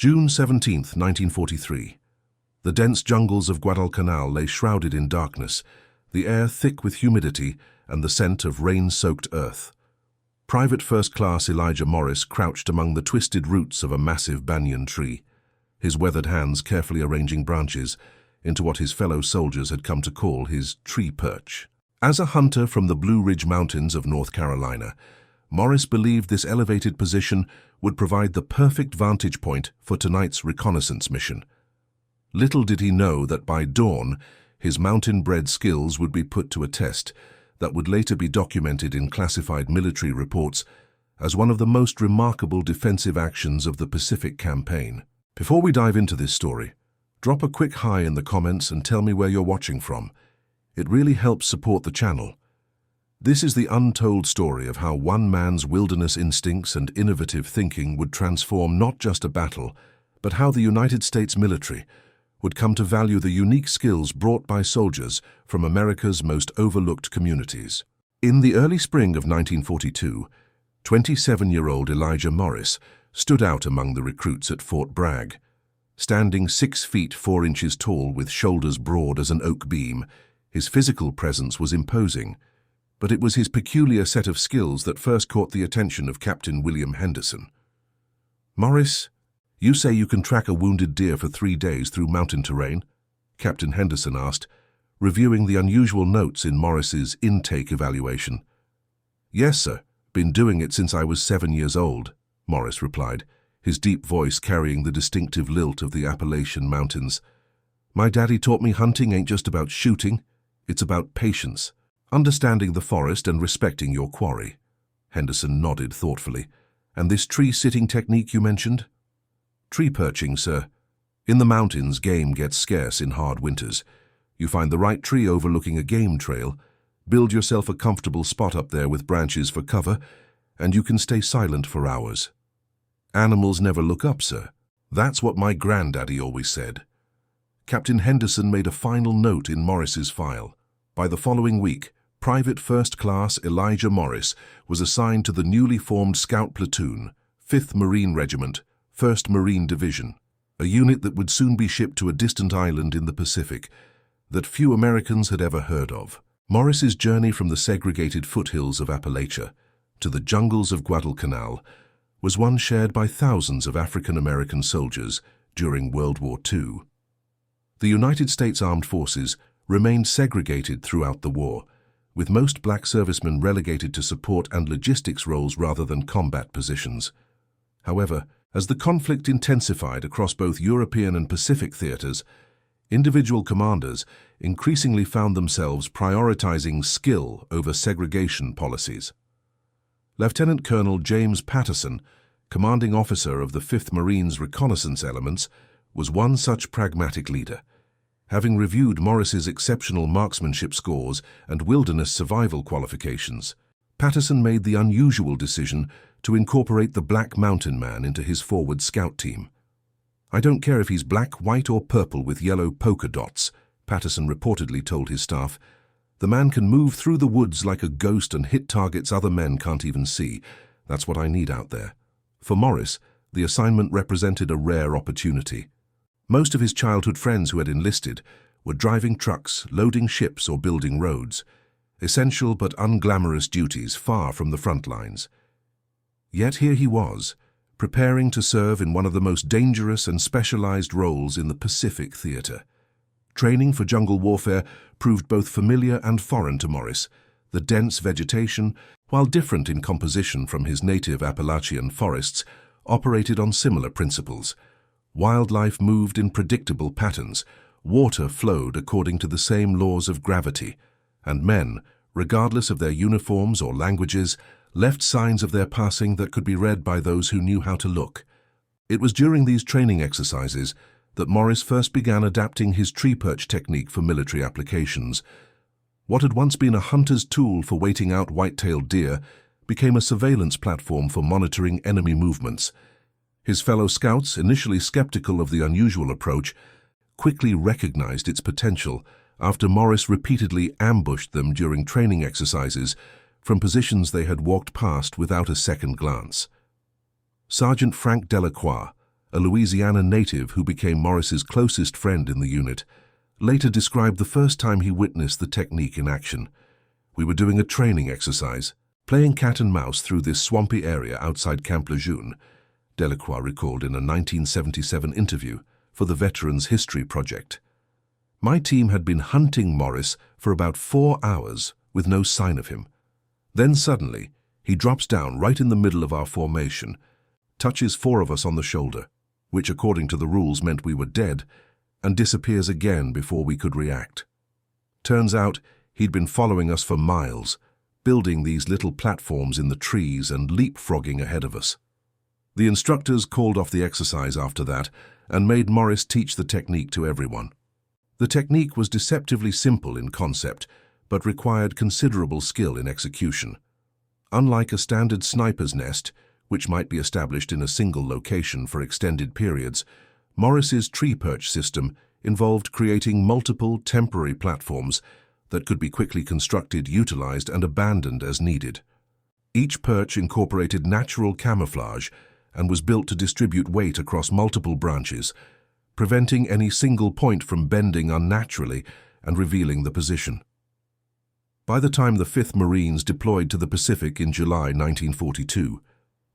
June 17, 1943. The dense jungles of Guadalcanal lay shrouded in darkness, the air thick with humidity and the scent of rain-soaked earth. Private First Class Elijah Morris crouched among the twisted roots of a massive banyan tree, his weathered hands carefully arranging branches into what his fellow soldiers had come to call his tree perch. As a hunter from the Blue Ridge Mountains of North Carolina, Morris believed this elevated position would provide the perfect vantage point for tonight's reconnaissance mission. Little did he know that by dawn, his mountain-bred skills would be put to a test that would later be documented in classified military reports as one of the most remarkable defensive actions of the Pacific Campaign. Before we dive into this story, drop a quick hi in the comments and tell me where you're watching from. It really helps support the channel. This is the untold story of how one man's wilderness instincts and innovative thinking would transform not just a battle, but how the United States military would come to value the unique skills brought by soldiers from America's most overlooked communities. In the early spring of 1942, 27-year-old Elijah Morris stood out among the recruits at Fort Bragg. Standing 6 feet 4 inches tall with shoulders broad as an oak beam, his physical presence was imposing, but it was his peculiar set of skills that first caught the attention of Captain William Henderson. "Morris, you say you can track a wounded deer for 3 days through mountain terrain?" Captain Henderson asked, reviewing the unusual notes in Morris's intake evaluation. "Yes, sir. Been doing it since I was 7 years old," Morris replied, his deep voice carrying the distinctive lilt of the Appalachian Mountains. "My daddy taught me hunting ain't just about shooting, it's about patience, understanding the forest and respecting your quarry." Henderson nodded thoughtfully. "And this tree-sitting technique you mentioned?" "Tree perching, sir. In the mountains, game gets scarce in hard winters. You find the right tree overlooking a game trail, build yourself a comfortable spot up there with branches for cover, and you can stay silent for hours. Animals never look up, sir. That's what my granddaddy always said." Captain Henderson made a final note in Morris's file. By the following week, Private First Class Elijah Morris was assigned to the newly formed Scout Platoon, 5th Marine Regiment, 1st Marine Division, a unit that would soon be shipped to a distant island in the Pacific that few Americans had ever heard of. Morris's journey from the segregated foothills of Appalachia to the jungles of Guadalcanal was one shared by thousands of African-American soldiers during World War II. The United States Armed Forces remained segregated throughout the war, with most black servicemen relegated to support and logistics roles rather than combat positions. However, as the conflict intensified across both European and Pacific theaters, individual commanders increasingly found themselves prioritizing skill over segregation policies. Lieutenant Colonel James Patterson, commanding officer of the 5th Marines reconnaissance elements, was one such pragmatic leader. Having reviewed Morris's exceptional marksmanship scores and wilderness survival qualifications, Patterson made the unusual decision to incorporate the Black Mountain Man into his forward scout team. "I don't care if he's black, white, or purple with yellow polka dots," Patterson reportedly told his staff. "The man can move through the woods like a ghost and hit targets other men can't even see. That's what I need out there." For Morris, the assignment represented a rare opportunity. Most of his childhood friends who had enlisted were driving trucks, loading ships, or building roads, essential but unglamorous duties far from the front lines. Yet here he was, preparing to serve in one of the most dangerous and specialized roles in the Pacific theater. Training for jungle warfare proved both familiar and foreign to Morris. The dense vegetation, while different in composition from his native Appalachian forests, operated on similar principles. Wildlife moved in predictable patterns, water flowed according to the same laws of gravity, and men, regardless of their uniforms or languages, left signs of their passing that could be read by those who knew how to look. It was during these training exercises that Morris first began adapting his tree perch technique for military applications. What had once been a hunter's tool for waiting out white-tailed deer became a surveillance platform for monitoring enemy movements. His fellow scouts, initially skeptical of the unusual approach, quickly recognized its potential after Morris repeatedly ambushed them during training exercises from positions they had walked past without a second glance. Sergeant Frank Delacroix, a Louisiana native who became Morris's closest friend in the unit, later described the first time he witnessed the technique in action. "We were doing a training exercise, playing cat and mouse through this swampy area outside Camp Lejeune," Delacroix recalled in a 1977 interview for the Veterans History Project. "My team had been hunting Morris for about 4 hours with no sign of him. Then suddenly, he drops down right in the middle of our formation, touches 4 of us on the shoulder, which according to the rules meant we were dead, and disappears again before we could react. Turns out he'd been following us for miles, building these little platforms in the trees and leapfrogging ahead of us. The instructors called off the exercise after that and made Morris teach the technique to everyone. The technique was deceptively simple in concept, but required considerable skill in execution. Unlike a standard sniper's nest, which might be established in a single location for extended periods, Morris's tree perch system involved creating multiple temporary platforms that could be quickly constructed, utilized, and abandoned as needed. Each perch incorporated natural camouflage and was built to distribute weight across multiple branches, preventing any single point from bending unnaturally and revealing the position. By the time the 5th Marines deployed to the Pacific in July 1942,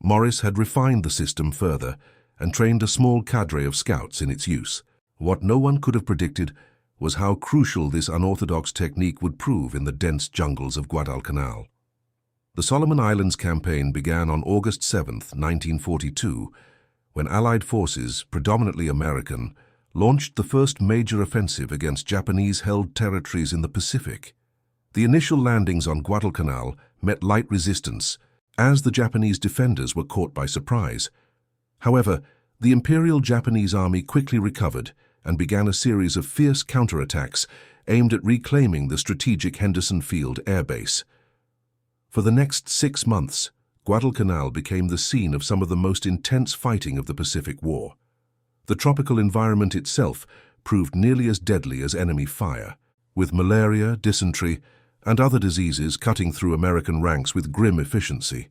Morris had refined the system further and trained a small cadre of scouts in its use. What no one could have predicted was how crucial this unorthodox technique would prove in the dense jungles of Guadalcanal. The Solomon Islands campaign began on August 7, 1942, when Allied forces, predominantly American, launched the first major offensive against Japanese-held territories in the Pacific. The initial landings on Guadalcanal met light resistance, as the Japanese defenders were caught by surprise. However, the Imperial Japanese Army quickly recovered and began a series of fierce counterattacks aimed at reclaiming the strategic Henderson Field Air Base. For the next 6 months, Guadalcanal became the scene of some of the most intense fighting of the Pacific War. The tropical environment itself proved nearly as deadly as enemy fire, with malaria, dysentery, and other diseases cutting through American ranks with grim efficiency.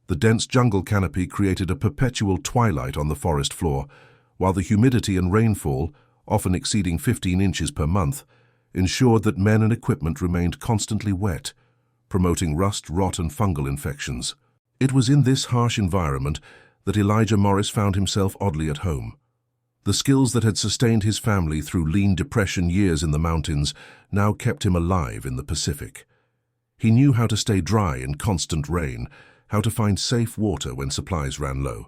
The dense jungle canopy created a perpetual twilight on the forest floor, while the humidity and rainfall, often exceeding 15 inches per month, ensured that men and equipment remained constantly wet, promoting rust, rot, and fungal infections. It was in this harsh environment that Elijah Morris found himself oddly at home. The skills that had sustained his family through lean depression years in the mountains now kept him alive in the Pacific. He knew how to stay dry in constant rain, how to find safe water when supplies ran low,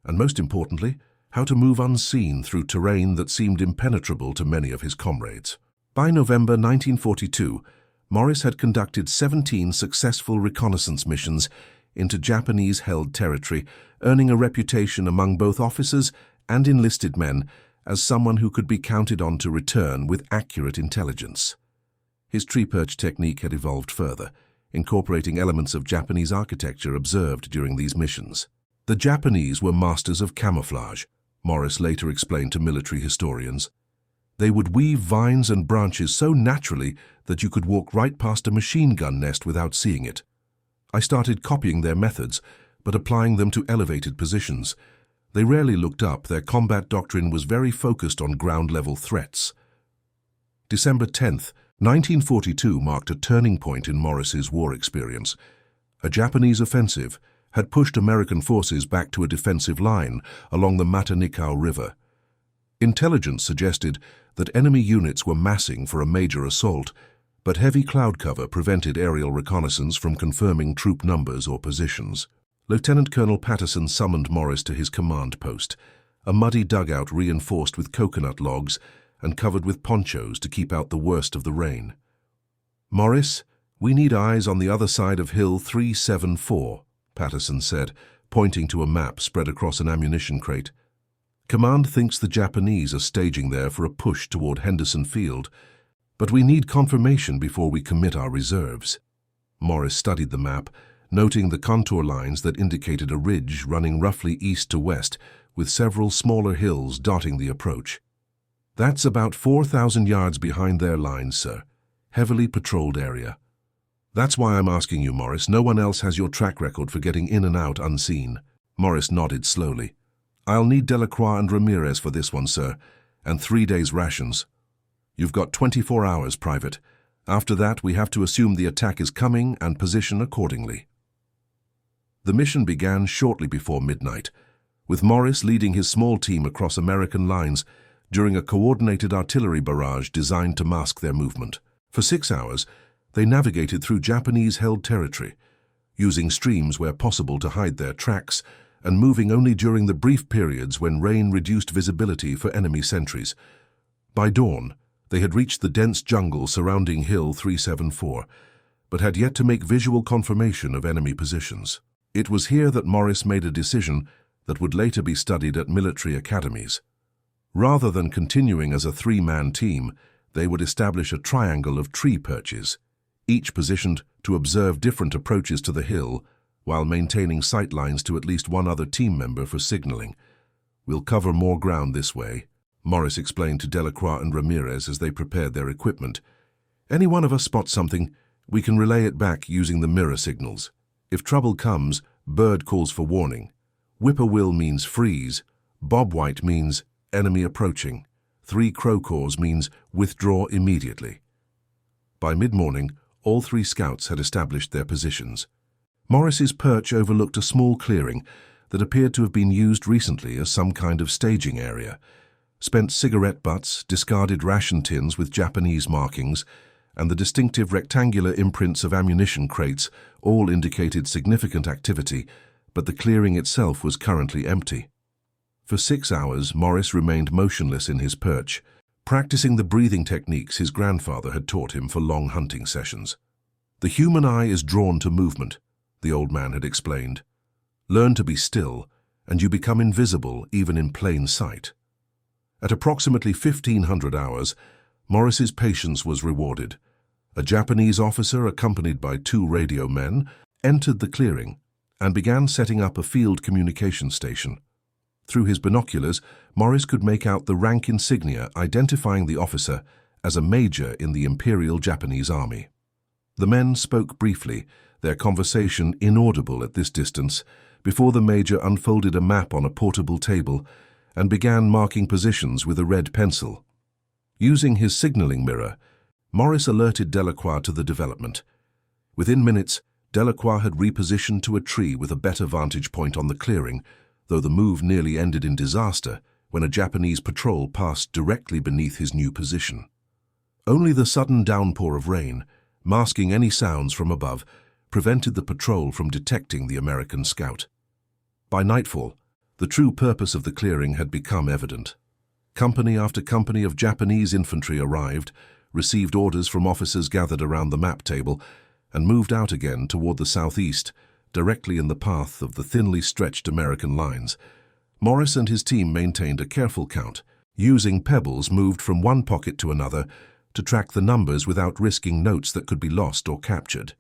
and most importantly, how to move unseen through terrain that seemed impenetrable to many of his comrades. By November 1942, Morris had conducted 17 successful reconnaissance missions into Japanese-held territory, earning a reputation among both officers and enlisted men as someone who could be counted on to return with accurate intelligence. His tree perch technique had evolved further, incorporating elements of Japanese architecture observed during these missions. The Japanese were masters of camouflage, Morris later explained to military historians. They would weave vines and branches so naturally that you could walk right past a machine gun nest without seeing it. I started copying their methods, but applying them to elevated positions. They rarely looked up. Their combat doctrine was very focused on ground-level threats. December 10th, 1942 marked a turning point in Morris's war experience. A Japanese offensive had pushed American forces back to a defensive line along the Matanikau River. Intelligence suggested that enemy units were massing for a major assault, but heavy cloud cover prevented aerial reconnaissance from confirming troop numbers or positions. Lieutenant Colonel Patterson summoned Morris to his command post, a muddy dugout reinforced with coconut logs and covered with ponchos to keep out the worst of the rain. "Morris, we need eyes on the other side of Hill 374, Patterson said, pointing to a map spread across an ammunition crate. "Command thinks the Japanese are staging there for a push toward Henderson Field, but we need confirmation before we commit our reserves." Morris studied the map, noting the contour lines that indicated a ridge running roughly east to west, with several smaller hills dotting the approach. "That's about 4,000 yards behind their lines, sir. Heavily patrolled area. That's why I'm asking you, Morris. No one else has your track record for getting in and out unseen." Morris nodded slowly. I'll need Delacroix and Ramirez for this one, sir, and 3 days' rations. You've got 24 hours, Private. After that, we have to assume the attack is coming and position accordingly. The mission began shortly before midnight, with Morris leading his small team across American lines during a coordinated artillery barrage designed to mask their movement. For 6 hours, they navigated through Japanese-held territory, using streams where possible to hide their tracks and moving only during the brief periods when rain reduced visibility for enemy sentries. By dawn, they had reached the dense jungle surrounding Hill 374, but had yet to make visual confirmation of enemy positions. It was here that Morris made a decision that would later be studied at military academies. Rather than continuing as a three-man team, they would establish a triangle of tree perches, each positioned to observe different approaches to the hill while maintaining sight lines to at least one other team member for signaling. "We'll cover more ground this way," Morris explained to Delacroix and Ramirez as they prepared their equipment. "Any one of us spots something, we can relay it back using the mirror signals. If trouble comes, Bird calls for warning. Whippoorwill means freeze. Bobwhite means enemy approaching. 3 Crocaws means withdraw immediately." By mid-morning, all 3 scouts had established their positions. Morris's perch overlooked a small clearing that appeared to have been used recently as some kind of staging area. Spent cigarette butts, discarded ration tins with Japanese markings, and the distinctive rectangular imprints of ammunition crates all indicated significant activity, but the clearing itself was currently empty. For 6 hours, Morris remained motionless in his perch, practicing the breathing techniques his grandfather had taught him for long hunting sessions. "The human eye is drawn to movement," the old man had explained. "Learn to be still, and you become invisible even in plain sight." At approximately 1500 hours, Morris's patience was rewarded. A Japanese officer, accompanied by 2 radio men, entered the clearing and began setting up a field communication station. Through his binoculars, Morris could make out the rank insignia identifying the officer as a major in the Imperial Japanese Army. The men spoke briefly, their conversation inaudible at this distance, before the major unfolded a map on a portable table and began marking positions with a red pencil. Using his signaling mirror, Morris alerted Delacroix to the development. Within minutes, Delacroix had repositioned to a tree with a better vantage point on the clearing, though the move nearly ended in disaster when a Japanese patrol passed directly beneath his new position. Only the sudden downpour of rain, masking any sounds from above, prevented the patrol from detecting the American scout. By nightfall, the true purpose of the clearing had become evident. Company after company of Japanese infantry arrived, received orders from officers gathered around the map table, and moved out again toward the southeast, directly in the path of the thinly stretched American lines. Morris and his team maintained a careful count, using pebbles moved from one pocket to another to track the numbers without risking notes that could be lost or captured.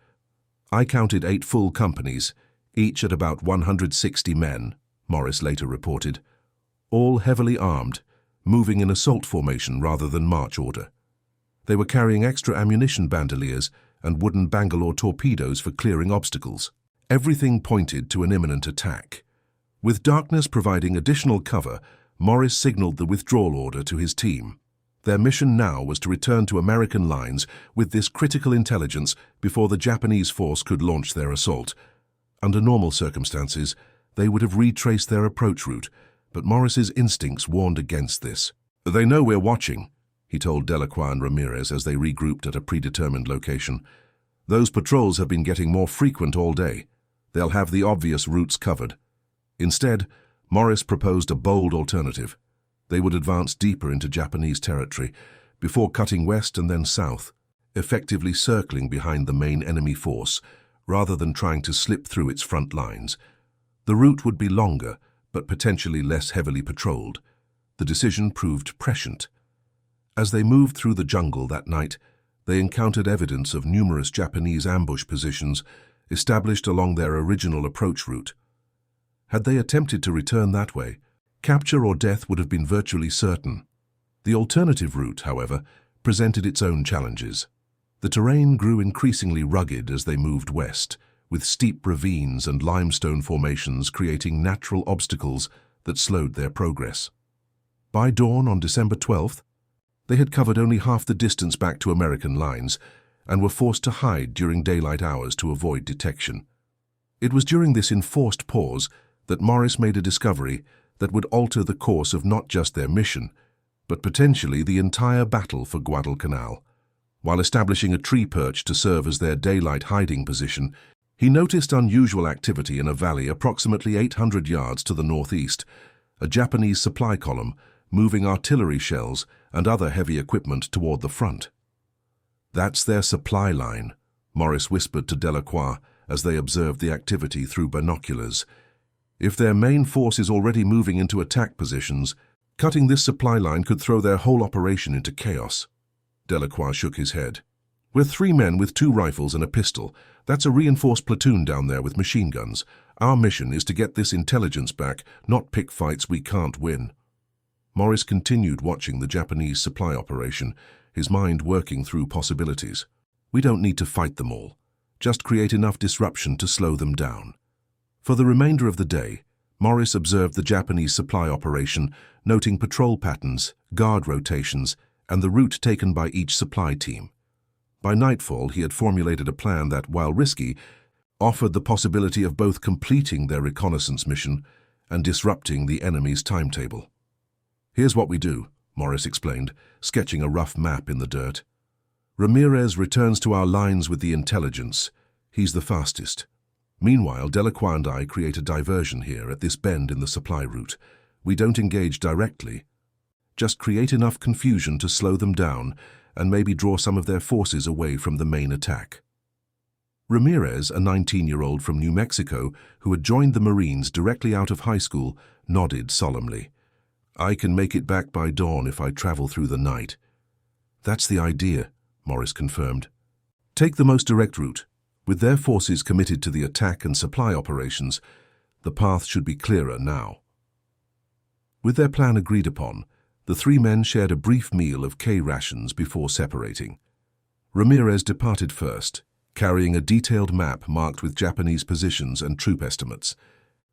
"I counted 8 full companies, each at about 160 men," Morris later reported, "all heavily armed, moving in assault formation rather than march order. They were carrying extra ammunition bandoliers and wooden Bangalore torpedoes for clearing obstacles. Everything pointed to an imminent attack. With darkness providing additional cover, Morris signaled the withdrawal order to his team. Their mission now was to return to American lines with this critical intelligence before the Japanese force could launch their assault. Under normal circumstances, they would have retraced their approach route, but Morris's instincts warned against this. "They know we're watching," he told Delacroix and Ramirez as they regrouped at a predetermined location. "Those patrols have been getting more frequent all day. They'll have the obvious routes covered." Instead, Morris proposed a bold alternative. They would advance deeper into Japanese territory, before cutting west and then south, effectively circling behind the main enemy force, rather than trying to slip through its front lines. The route would be longer, but potentially less heavily patrolled. The decision proved prescient. As they moved through the jungle that night, they encountered evidence of numerous Japanese ambush positions established along their original approach route. Had they attempted to return that way, capture or death would have been virtually certain. The alternative route, however, presented its own challenges. The terrain grew increasingly rugged as they moved west, with steep ravines and limestone formations creating natural obstacles that slowed their progress. By dawn on December 12th, they had covered only half the distance back to American lines and were forced to hide during daylight hours to avoid detection. It was during this enforced pause that Morris made a discovery that would alter the course of not just their mission, but potentially the entire battle for Guadalcanal. While establishing a tree perch to serve as their daylight hiding position, he noticed unusual activity in a valley approximately 800 yards to the northeast, a Japanese supply column moving artillery shells and other heavy equipment toward the front. "That's their supply line," Morris whispered to Delacroix as they observed the activity through binoculars. "If their main force is already moving into attack positions, cutting this supply line could throw their whole operation into chaos." Delacroix shook his head. "We're 3 men with 2 rifles and a pistol. That's a reinforced platoon down there with machine guns. Our mission is to get this intelligence back, not pick fights we can't win." Morris continued watching the Japanese supply operation, his mind working through possibilities. "We don't need to fight them all. Just create enough disruption to slow them down." For the remainder of the day, Morris observed the Japanese supply operation, noting patrol patterns, guard rotations, and the route taken by each supply team. By nightfall, he had formulated a plan that, while risky, offered the possibility of both completing their reconnaissance mission and disrupting the enemy's timetable. "Here's what we do," Morris explained, sketching a rough map in the dirt. "Ramirez returns to our lines with the intelligence. He's the fastest. Meanwhile, Delacroix and I create a diversion here at this bend in the supply route. We don't engage directly. Just create enough confusion to slow them down and maybe draw some of their forces away from the main attack." Ramirez, a 19-year-old from New Mexico who had joined the Marines directly out of high school, nodded solemnly. "I can make it back by dawn if I travel through the night." "That's the idea," Morris confirmed. "Take the most direct route. With their forces committed to the attack and supply operations, the path should be clearer now." With their plan agreed upon, the 3 men shared a brief meal of K rations before separating. Ramirez departed first, carrying a detailed map marked with Japanese positions and troop estimates.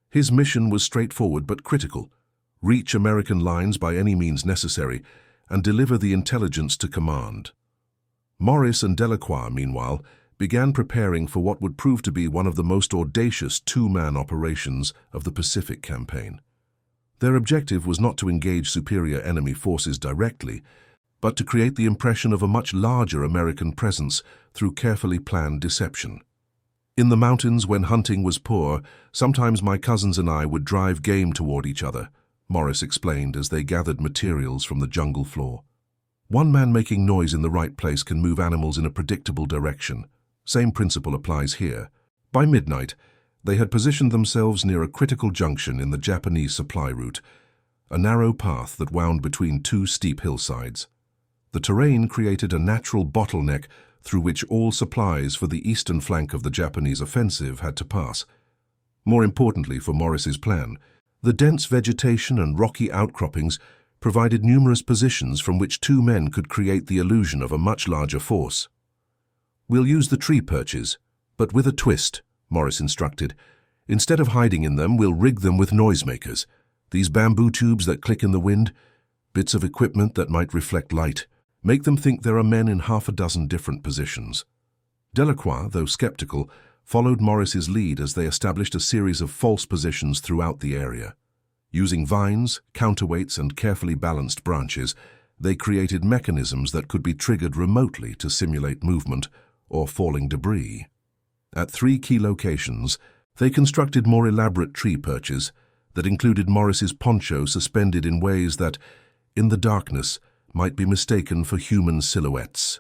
His mission was straightforward but critical: reach American lines by any means necessary and deliver the intelligence to command. Morris and Delacroix, meanwhile, began preparing for what would prove to be one of the most audacious 2-man operations of the Pacific campaign. Their objective was not to engage superior enemy forces directly, but to create the impression of a much larger American presence through carefully planned deception. "In the mountains, when hunting was poor, sometimes my cousins and I would drive game toward each other," Morris explained as they gathered materials from the jungle floor. "One man making noise in the right place can move animals in a predictable direction. Same principle applies here." By midnight, they had positioned themselves near a critical junction in the Japanese supply route, a narrow path that wound between 2 steep hillsides. The terrain created a natural bottleneck through which all supplies for the eastern flank of the Japanese offensive had to pass. More importantly for Morris's plan, the dense vegetation and rocky outcroppings provided numerous positions from which 2 men could create the illusion of a much larger force. "We'll use the tree perches, but with a twist," Morris instructed. "Instead of hiding in them, we'll rig them with noisemakers. These bamboo tubes that click in the wind, bits of equipment that might reflect light. Make them think there are men in 6 different positions." Delacroix, though skeptical, followed Morris's lead as they established a series of false positions throughout the area. Using vines, counterweights, and carefully balanced branches, they created mechanisms that could be triggered remotely to simulate movement or falling debris. At 3 key locations, they constructed more elaborate tree perches that included Morris's poncho suspended in ways that, in the darkness, might be mistaken for human silhouettes.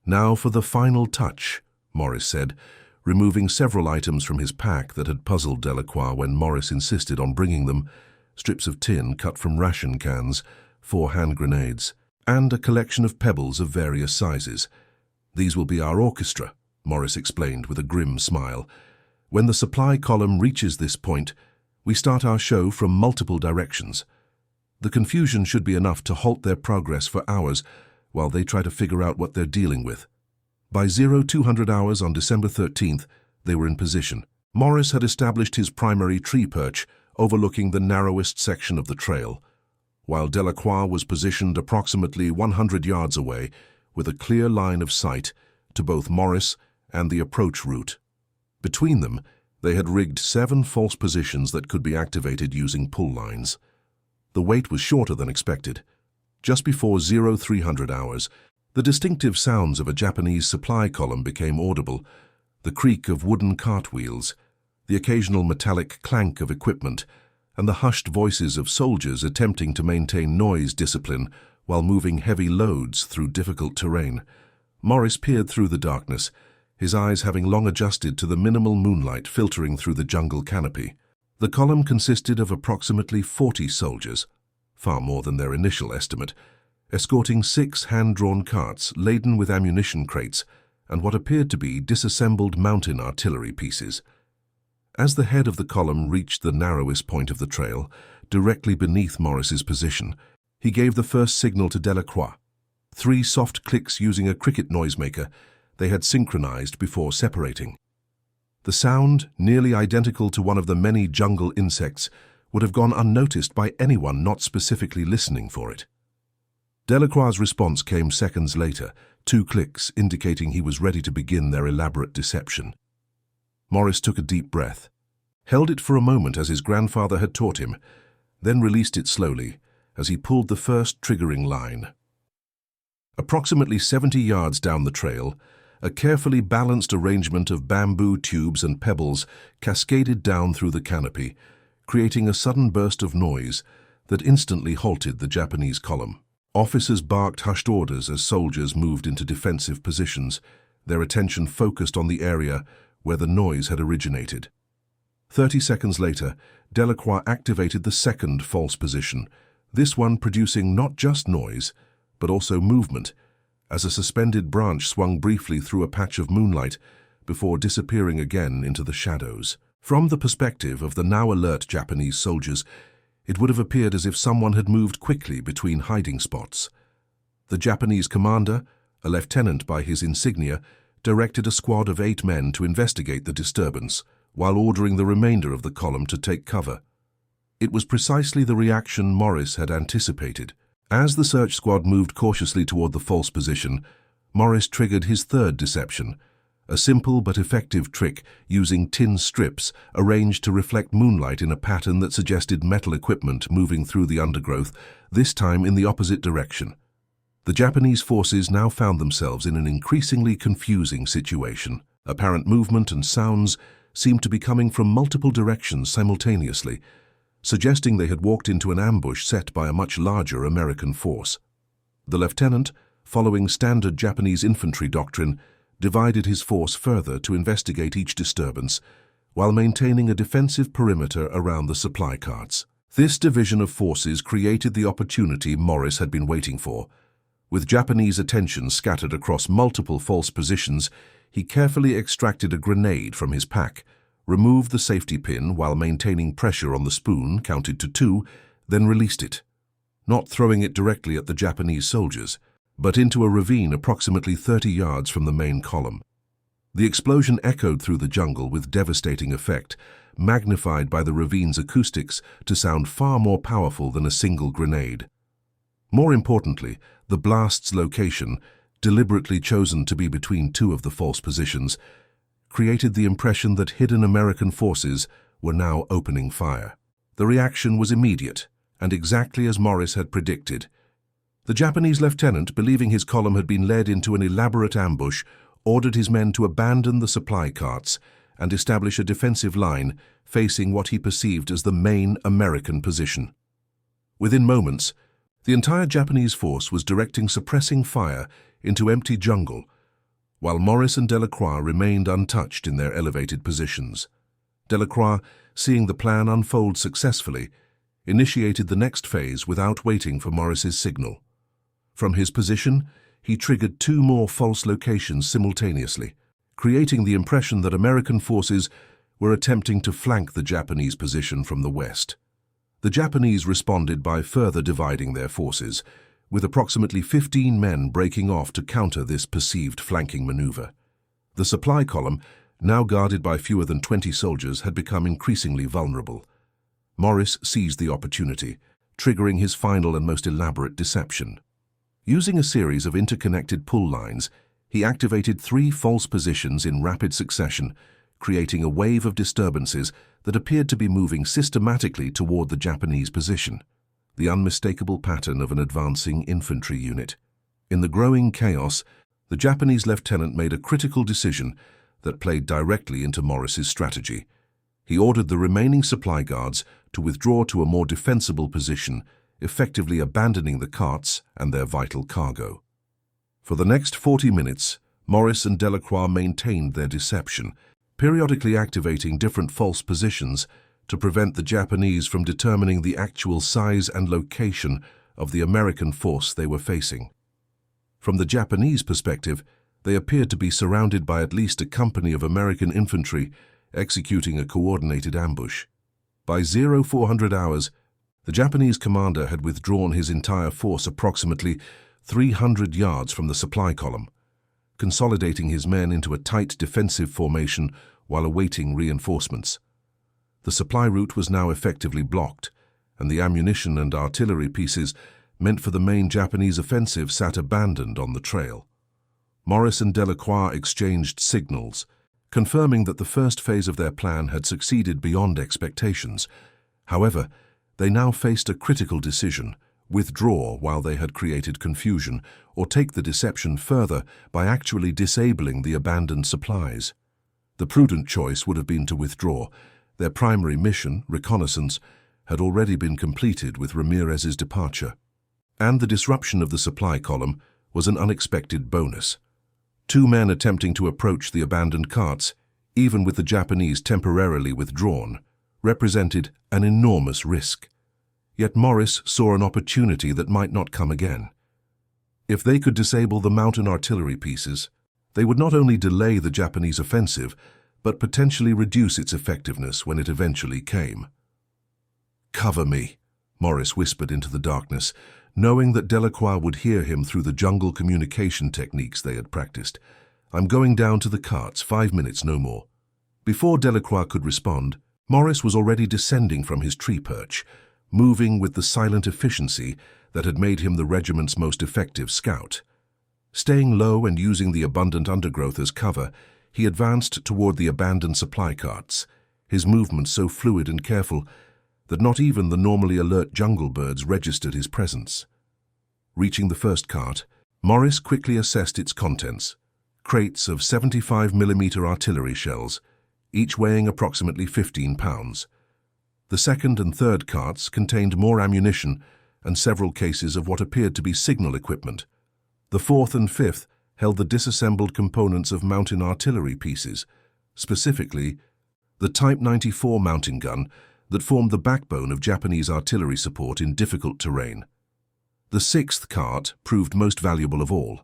"Now for the final touch," Morris said, removing several items from his pack that had puzzled Delacroix when Morris insisted on bringing them: strips of tin cut from ration cans, 4 hand grenades, and a collection of pebbles of various sizes. "These will be our orchestra," Morris explained with a grim smile. "When the supply column reaches this point, we start our show from multiple directions. The confusion should be enough to halt their progress for hours while they try to figure out what they're dealing with." By 0200 hours on December 13th, they were in position. Morris had established his primary tree perch overlooking the narrowest section of the trail, while Delacroix was positioned approximately 100 yards away with a clear line of sight to both Morris and the approach route. Between them, they had rigged 7 false positions that could be activated using pull lines. The wait was shorter than expected. Just before 0300 hours, the distinctive sounds of a Japanese supply column became audible, the creak of wooden cartwheels, the occasional metallic clank of equipment, and the hushed voices of soldiers attempting to maintain noise discipline while moving heavy loads through difficult terrain. Morris peered through the darkness, his eyes having long adjusted to the minimal moonlight filtering through the jungle canopy. The column consisted of approximately 40 soldiers, far more than their initial estimate, escorting 6 hand-drawn carts laden with ammunition crates and what appeared to be disassembled mountain artillery pieces. As the head of the column reached the narrowest point of the trail, directly beneath Morris's position, he gave the first signal to Delacroix. 3 soft clicks using a cricket noisemaker they had synchronized before separating. The sound, nearly identical to one of the many jungle insects, would have gone unnoticed by anyone not specifically listening for it. Delacroix's response came seconds later, 2 clicks indicating he was ready to begin their elaborate deception. Morris took a deep breath, held it for a moment as his grandfather had taught him, then released it slowly as he pulled the first triggering line. Approximately 70 yards down the trail, a carefully balanced arrangement of bamboo tubes and pebbles cascaded down through the canopy, creating a sudden burst of noise that instantly halted the Japanese column. Officers barked hushed orders as soldiers moved into defensive positions, their attention focused on the area where the noise had originated. 30 seconds later, Delacroix activated the second false position, this one producing not just noise, but also movement, as a suspended branch swung briefly through a patch of moonlight before disappearing again into the shadows. From the perspective of the now alert Japanese soldiers, it would have appeared as if someone had moved quickly between hiding spots. The Japanese commander, a lieutenant by his insignia, directed a squad of 8 men to investigate the disturbance, while ordering the remainder of the column to take cover. It was precisely the reaction Morris had anticipated. As the search squad moved cautiously toward the false position, Morris triggered his third deception, a simple but effective trick using tin strips arranged to reflect moonlight in a pattern that suggested metal equipment moving through the undergrowth, this time in the opposite direction. The Japanese forces now found themselves in an increasingly confusing situation. Apparent movement and sounds seemed to be coming from multiple directions simultaneously, suggesting they had walked into an ambush set by a much larger American force. The lieutenant, following standard Japanese infantry doctrine, divided his force further to investigate each disturbance, while maintaining a defensive perimeter around the supply carts. This division of forces created the opportunity Morris had been waiting for. With Japanese attention scattered across multiple false positions, he carefully extracted a grenade from his pack, removed the safety pin while maintaining pressure on the spoon, counted to 2, then released it, not throwing it directly at the Japanese soldiers, but into a ravine approximately 30 yards from the main column. The explosion echoed through the jungle with devastating effect, magnified by the ravine's acoustics to sound far more powerful than a single grenade. More importantly, the blast's location, deliberately chosen to be between 2 of the false positions, created the impression that hidden American forces were now opening fire. The reaction was immediate, and exactly as Morris had predicted. The Japanese lieutenant, believing his column had been led into an elaborate ambush, ordered his men to abandon the supply carts and establish a defensive line facing what he perceived as the main American position. Within moments, the entire Japanese force was directing suppressing fire into empty jungle, while Morris and Delacroix remained untouched in their elevated positions. Delacroix, seeing the plan unfold successfully, initiated the next phase without waiting for Morris's signal. From his position, he triggered 2 more false locations simultaneously, creating the impression that American forces were attempting to flank the Japanese position from the west. The Japanese responded by further dividing their forces, with approximately 15 men breaking off to counter this perceived flanking maneuver. The supply column, now guarded by fewer than 20 soldiers, had become increasingly vulnerable. Morris seized the opportunity, triggering his final and most elaborate deception. Using a series of interconnected pull lines, he activated 3 false positions in rapid succession, creating a wave of disturbances that appeared to be moving systematically toward the Japanese position, the unmistakable pattern of an advancing infantry unit. In the growing chaos, the Japanese lieutenant made a critical decision that played directly into Morris's strategy. He ordered the remaining supply guards to withdraw to a more defensible position, effectively abandoning the carts and their vital cargo. For the next 40 minutes, Morris and Delacroix maintained their deception, periodically activating different false positions to prevent the Japanese from determining the actual size and location of the American force they were facing. From the Japanese perspective, they appeared to be surrounded by at least a company of American infantry executing a coordinated ambush. By 0400 hours, the Japanese commander had withdrawn his entire force approximately 300 yards from the supply column, consolidating his men into a tight defensive formation while awaiting reinforcements. The supply route was now effectively blocked, and the ammunition and artillery pieces meant for the main Japanese offensive sat abandoned on the trail. Morris and Delacroix exchanged signals, confirming that the first phase of their plan had succeeded beyond expectations. However, they now faced a critical decision: withdraw while they had created confusion, or take the deception further by actually disabling the abandoned supplies. The prudent choice would have been to withdraw. Their primary mission, reconnaissance, had already been completed with Ramirez's departure. And the disruption of the supply column was an unexpected bonus. 2 men attempting to approach the abandoned carts, even with the Japanese temporarily withdrawn, represented an enormous risk. Yet Morris saw an opportunity that might not come again. If they could disable the mountain artillery pieces, they would not only delay the Japanese offensive, but potentially reduce its effectiveness when it eventually came. "Cover me," Morris whispered into the darkness, knowing that Delacroix would hear him through the jungle communication techniques they had practiced. "I'm going down to the carts, 5 minutes, no more." Before Delacroix could respond, Morris was already descending from his tree perch, moving with the silent efficiency that had made him the regiment's most effective scout. Staying low and using the abundant undergrowth as cover, he advanced toward the abandoned supply carts, his movements so fluid and careful that not even the normally alert jungle birds registered his presence. Reaching the first cart, Morris quickly assessed its contents: crates of 75mm artillery shells, each weighing approximately 15 pounds. The second and third carts contained more ammunition and several cases of what appeared to be signal equipment. The fourth and fifth held the disassembled components of mountain artillery pieces, specifically the Type 94 mountain gun that formed the backbone of Japanese artillery support in difficult terrain. The sixth cart proved most valuable of all.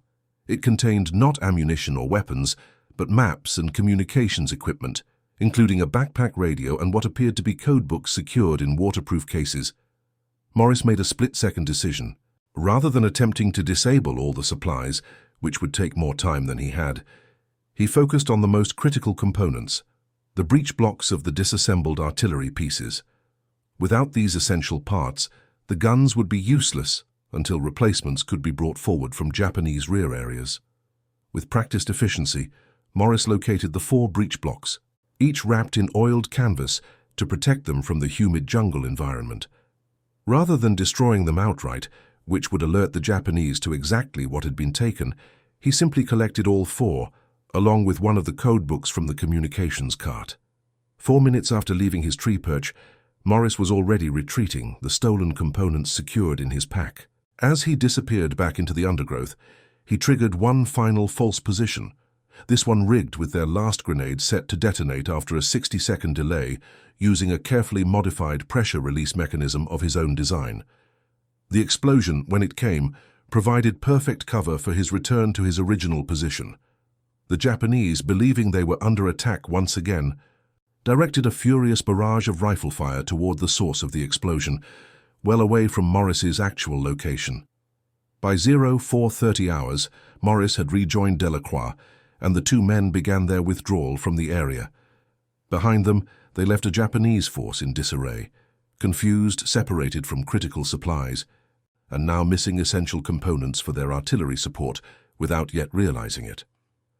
It contained not ammunition or weapons, but maps and communications equipment, including a backpack radio and what appeared to be codebooks secured in waterproof cases. Morris made a split-second decision. Rather than attempting to disable all the supplies, which would take more time than he had, he focused on the most critical components, the breech blocks of the disassembled artillery pieces. Without these essential parts, the guns would be useless until replacements could be brought forward from Japanese rear areas. With practiced efficiency, Morris located the 4 breech blocks, each wrapped in oiled canvas to protect them from the humid jungle environment. Rather than destroying them outright, which would alert the Japanese to exactly what had been taken, he simply collected all 4, along with one of the codebooks from the communications cart. 4 minutes after leaving his tree perch, Morris was already retreating, the stolen components secured in his pack. As he disappeared back into the undergrowth, he triggered one final false position, this one rigged with their last grenade set to detonate after a 60-second delay, using a carefully modified pressure release mechanism of his own design. The explosion, when it came, provided perfect cover for his return to his original position. The Japanese, believing they were under attack once again, directed a furious barrage of rifle fire toward the source of the explosion, well away from Morris's actual location. By 0430 hours, Morris had rejoined Delacroix, and the 2 men began their withdrawal from the area. Behind them, they left a Japanese force in disarray, confused, separated from critical supplies, and now missing essential components for their artillery support without yet realizing it.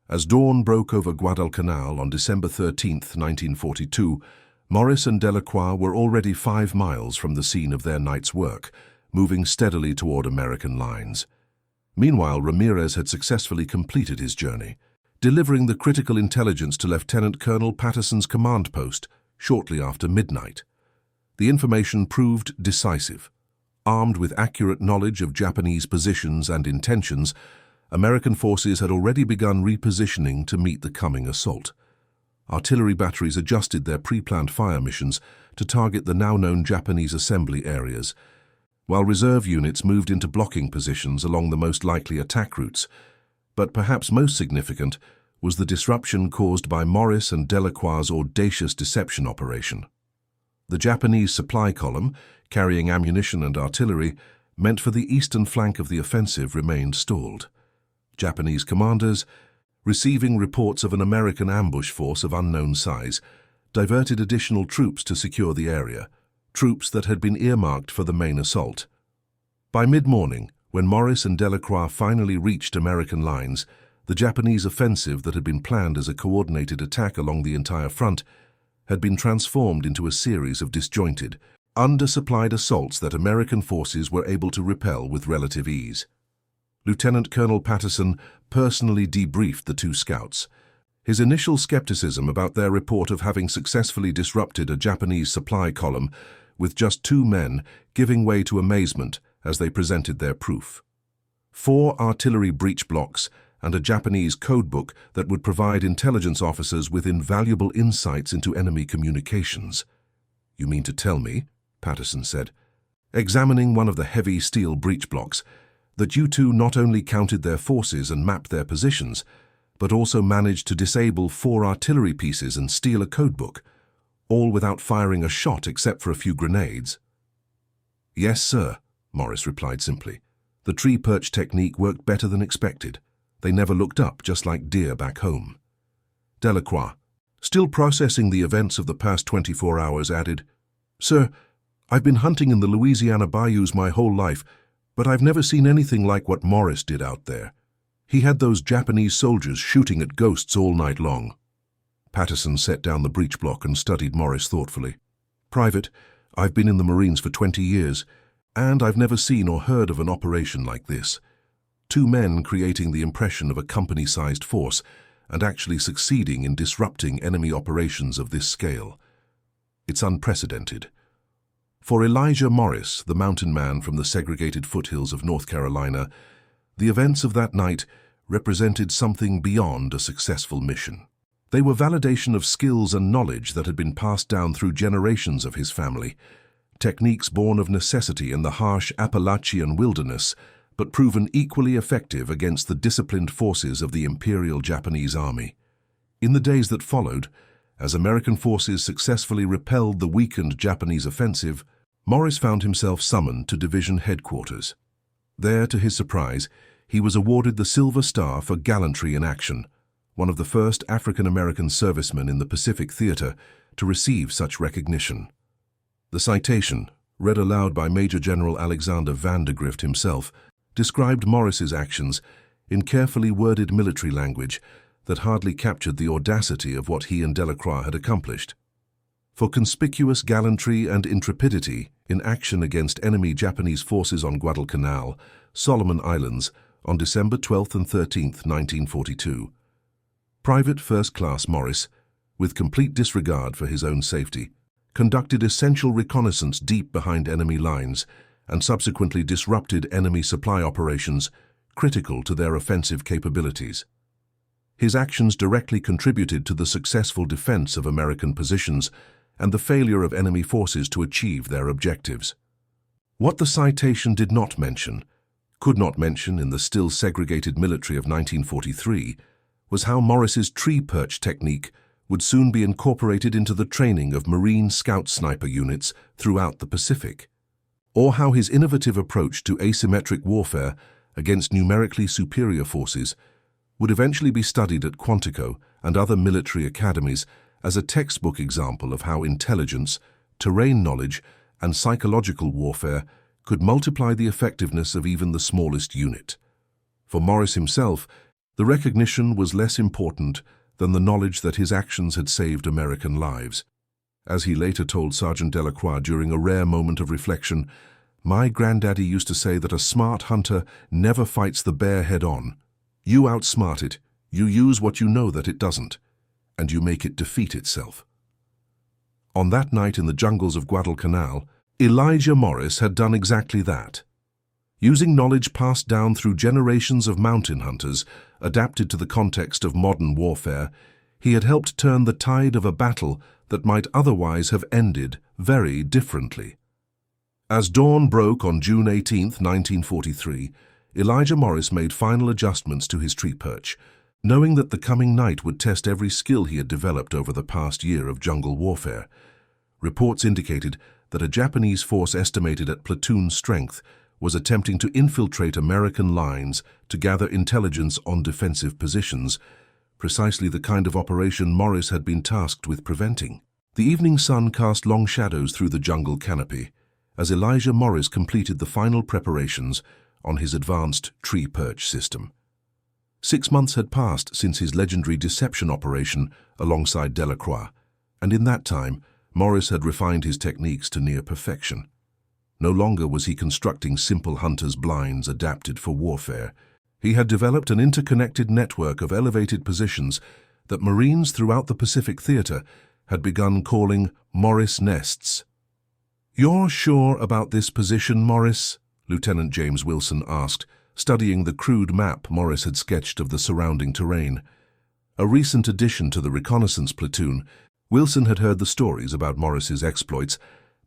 As dawn broke over Guadalcanal on December 13, 1942, Morris and Delacroix were already 5 miles from the scene of their night's work, moving steadily toward American lines. Meanwhile, Ramirez had successfully completed his journey, delivering the critical intelligence to Lieutenant Colonel Patterson's command post shortly after midnight. The information proved decisive. Armed with accurate knowledge of Japanese positions and intentions, American forces had already begun repositioning to meet the coming assault. Artillery batteries adjusted their pre-planned fire missions to target the now-known Japanese assembly areas, while reserve units moved into blocking positions along the most likely attack routes. But perhaps most significant was the disruption caused by Morris and Delacroix's audacious deception operation. The Japanese supply column, carrying ammunition and artillery, meant for the eastern flank of the offensive remained stalled. Japanese commanders, receiving reports of an American ambush force of unknown size, diverted additional troops to secure the area, troops that had been earmarked for the main assault. By mid-morning, when Morris and Delacroix finally reached American lines, the Japanese offensive that had been planned as a coordinated attack along the entire front had been transformed into a series of disjointed, undersupplied assaults that American forces were able to repel with relative ease. Lieutenant Colonel Patterson personally debriefed the 2 scouts. His initial skepticism about their report of having successfully disrupted a Japanese supply column with just 2 men giving way to amazement as they presented their proof. 4 artillery breech blocks and a Japanese codebook that would provide intelligence officers with invaluable insights into enemy communications. "You mean to tell me," Patterson said, examining one of the heavy steel breech blocks, "that you 2 not only counted their forces and mapped their positions, but also managed to disable 4 artillery pieces and steal a codebook, all without firing a shot except for a few grenades?" "Yes, sir," Morris replied simply. "The tree perch technique worked better than expected. They never looked up, just like deer back home." Delacroix, still processing the events of the past 24 hours, added, "Sir, I've been hunting in the Louisiana bayous my whole life, but I've never seen anything like what Morris did out there. He had those Japanese soldiers shooting at ghosts all night long." Patterson set down the breech block and studied Morris thoughtfully. "Private, I've been in the Marines for 20 years, and I've never seen or heard of an operation like this. 2 men creating the impression of a company-sized force and actually succeeding in disrupting enemy operations of this scale. It's unprecedented." For Elijah Morris, the mountain man from the segregated foothills of North Carolina, the events of that night represented something beyond a successful mission. They were validation of skills and knowledge that had been passed down through generations of his family, techniques born of necessity in the harsh Appalachian wilderness, but proven equally effective against the disciplined forces of the Imperial Japanese Army. In the days that followed, as American forces successfully repelled the weakened Japanese offensive, Morris found himself summoned to division headquarters. There, to his surprise, he was awarded the Silver Star for gallantry in action, one of the first African-American servicemen in the Pacific Theater to receive such recognition. The citation, read aloud by Major General Alexander Vandergrift himself, described Morris's actions in carefully worded military language that hardly captured the audacity of what he and Delacroix had accomplished. For conspicuous gallantry and intrepidity in action against enemy Japanese forces on Guadalcanal, Solomon Islands, on December 12 and 13, 1942. Private First Class Morris, with complete disregard for his own safety, conducted essential reconnaissance deep behind enemy lines and subsequently disrupted enemy supply operations critical to their offensive capabilities. His actions directly contributed to the successful defense of American positions and the failure of enemy forces to achieve their objectives. What the citation did not mention, could not mention in the still segregated military of 1943, was how Morris's tree perch technique would soon be incorporated into the training of Marine Scout sniper units throughout the Pacific, or how his innovative approach to asymmetric warfare against numerically superior forces would eventually be studied at Quantico and other military academies as a textbook example of how intelligence, terrain knowledge, and psychological warfare could multiply the effectiveness of even the smallest unit. For Morris himself, the recognition was less important than the knowledge that his actions had saved American lives. As he later told Sergeant Delacroix during a rare moment of reflection, "My granddaddy used to say that a smart hunter never fights the bear head-on. You outsmart it, you use what you know that it doesn't, and you make it defeat itself." On that night in the jungles of Guadalcanal, Elijah Morris had done exactly that. Using knowledge passed down through generations of mountain hunters, adapted to the context of modern warfare, he had helped turn the tide of a battle that might otherwise have ended very differently. As dawn broke on June 18, 1943, Elijah Morris made final adjustments to his tree perch, knowing that the coming night would test every skill he had developed over the past year of jungle warfare. Reports indicated that a Japanese force estimated at platoon strength was attempting to infiltrate American lines to gather intelligence on defensive positions, precisely the kind of operation Morris had been tasked with preventing. The evening sun cast long shadows through the jungle canopy as Elijah Morris completed the final preparations on his advanced tree perch system. 6 months had passed since his legendary deception operation alongside Delacroix, and in that time, Morris had refined his techniques to near perfection. No longer was he constructing simple hunter's blinds adapted for warfare. He had developed an interconnected network of elevated positions that Marines throughout the Pacific Theater had begun calling Morris nests. "You're sure about this position, Morris?" Lieutenant James Wilson asked, studying the crude map Morris had sketched of the surrounding terrain. A recent addition to the reconnaissance platoon, Wilson had heard the stories about Morris's exploits,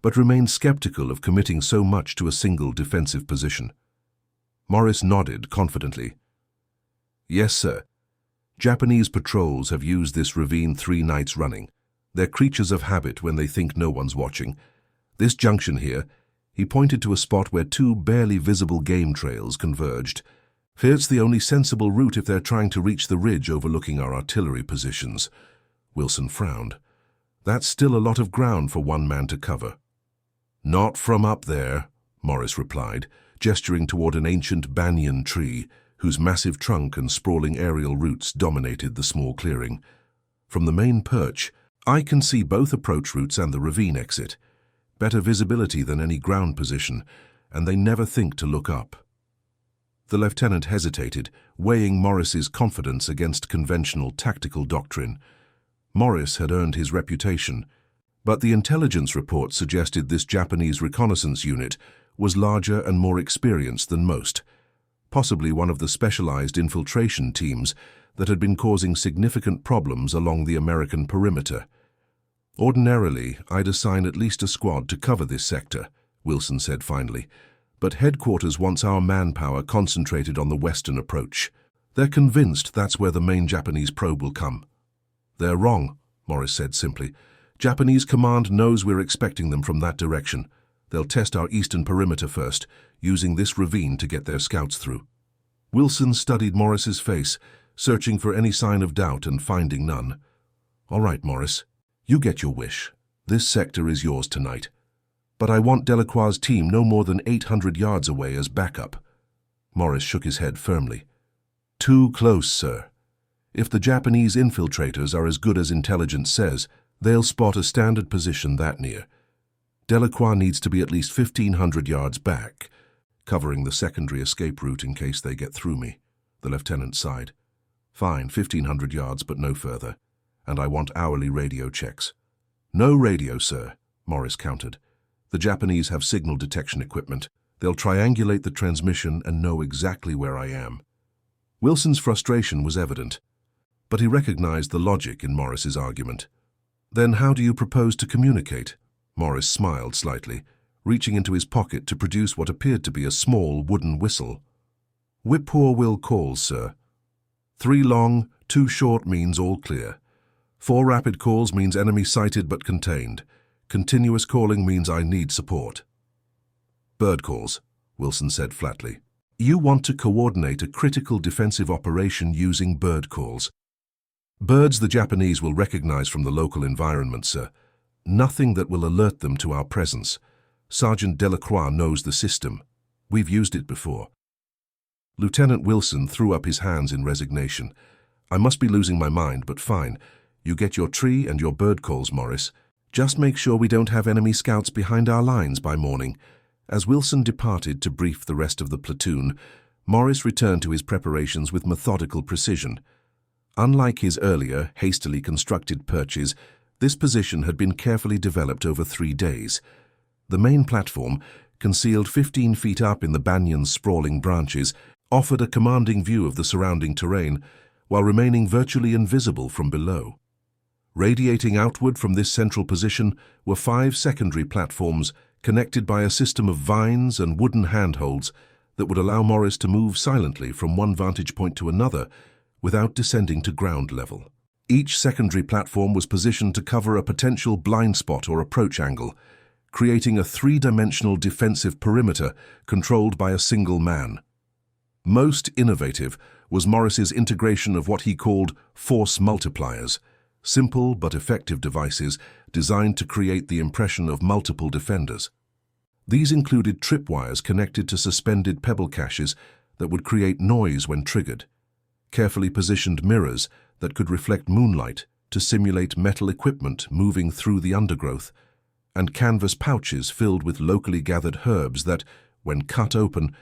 but remained skeptical of committing so much to a single defensive position. Morris nodded confidently. "Yes, sir. Japanese patrols have used this ravine 3 nights running. They're creatures of habit when they think no one's watching. This junction here," he pointed to a spot where 2 barely visible game trails converged. "It's the only sensible route if they're trying to reach the ridge overlooking our artillery positions." Wilson frowned. "That's still a lot of ground for one man to cover." "Not from up there," Morris replied, gesturing toward an ancient banyan tree whose massive trunk and sprawling aerial roots dominated the small clearing. "From the main perch, I can see both approach routes and the ravine exit. Better visibility than any ground position, and they never think to look up." The lieutenant hesitated, weighing Morris's confidence against conventional tactical doctrine. Morris had earned his reputation, but the intelligence report suggested this Japanese reconnaissance unit was larger and more experienced than most, possibly one of the specialized infiltration teams that had been causing significant problems along the American perimeter. "Ordinarily, I'd assign at least a squad to cover this sector," Wilson said finally, "but headquarters wants our manpower concentrated on the western approach. They're convinced that's where the main Japanese probe will come." "They're wrong," Morris said simply. "Japanese command knows we're expecting them from that direction. They'll test our eastern perimeter first, using this ravine to get their scouts through." Wilson studied Morris's face, searching for any sign of doubt and finding none. "All right, Morris, you get your wish. This sector is yours tonight. But I want Delacroix's team no more than 800 yards away as backup." Morris shook his head firmly. "Too close, sir. If the Japanese infiltrators are as good as intelligence says, they'll spot a standard position that near. Delacroix needs to be at least 1,500 yards back, covering the secondary escape route in case they get through me." The lieutenant sighed. "Fine, 1,500 yards, but no further. And I want hourly radio checks." "No radio, sir," Morris countered. "The Japanese have signal detection equipment. They'll triangulate the transmission and know exactly where I am." Wilson's frustration was evident, but he recognized the logic in Morris's argument. "Then how do you propose to communicate?" Morris smiled slightly, reaching into his pocket to produce what appeared to be a small wooden whistle. "Whippoor will call, sir. 3 long, 2 short means all clear. 4 rapid calls means enemy sighted but contained. Continuous calling means I need support." "Bird calls," Wilson said flatly. "You want to coordinate a critical defensive operation using bird calls. Birds the Japanese will recognize from the local environment, sir. Nothing that will alert them to our presence. Sergeant Delacroix knows the system. We've used it before. Lieutenant Wilson threw up his hands in resignation. I must be losing my mind, but fine. You get your tree and your bird calls, Morris. Just make sure we don't have enemy scouts behind our lines by morning. As Wilson departed to brief the rest of the platoon, Morris returned to his preparations with methodical precision. Unlike his earlier, hastily constructed perches, this position had been carefully developed over 3 days. The main platform, concealed 15 feet up in the banyan's sprawling branches, offered a commanding view of the surrounding terrain, while remaining virtually invisible from below. Radiating outward from this central position were 5 secondary platforms connected by a system of vines and wooden handholds that would allow Morris to move silently from one vantage point to another without descending to ground level. Each secondary platform was positioned to cover a potential blind spot or approach angle, creating a 3-dimensional defensive perimeter controlled by a single man. Most innovative was Morris's integration of what he called force multipliers, simple but effective devices designed to create the impression of multiple defenders. These included tripwires connected to suspended pebble caches that would create noise when triggered, carefully positioned mirrors that could reflect moonlight to simulate metal equipment moving through the undergrowth, and canvas pouches filled with locally gathered herbs that, when cut open,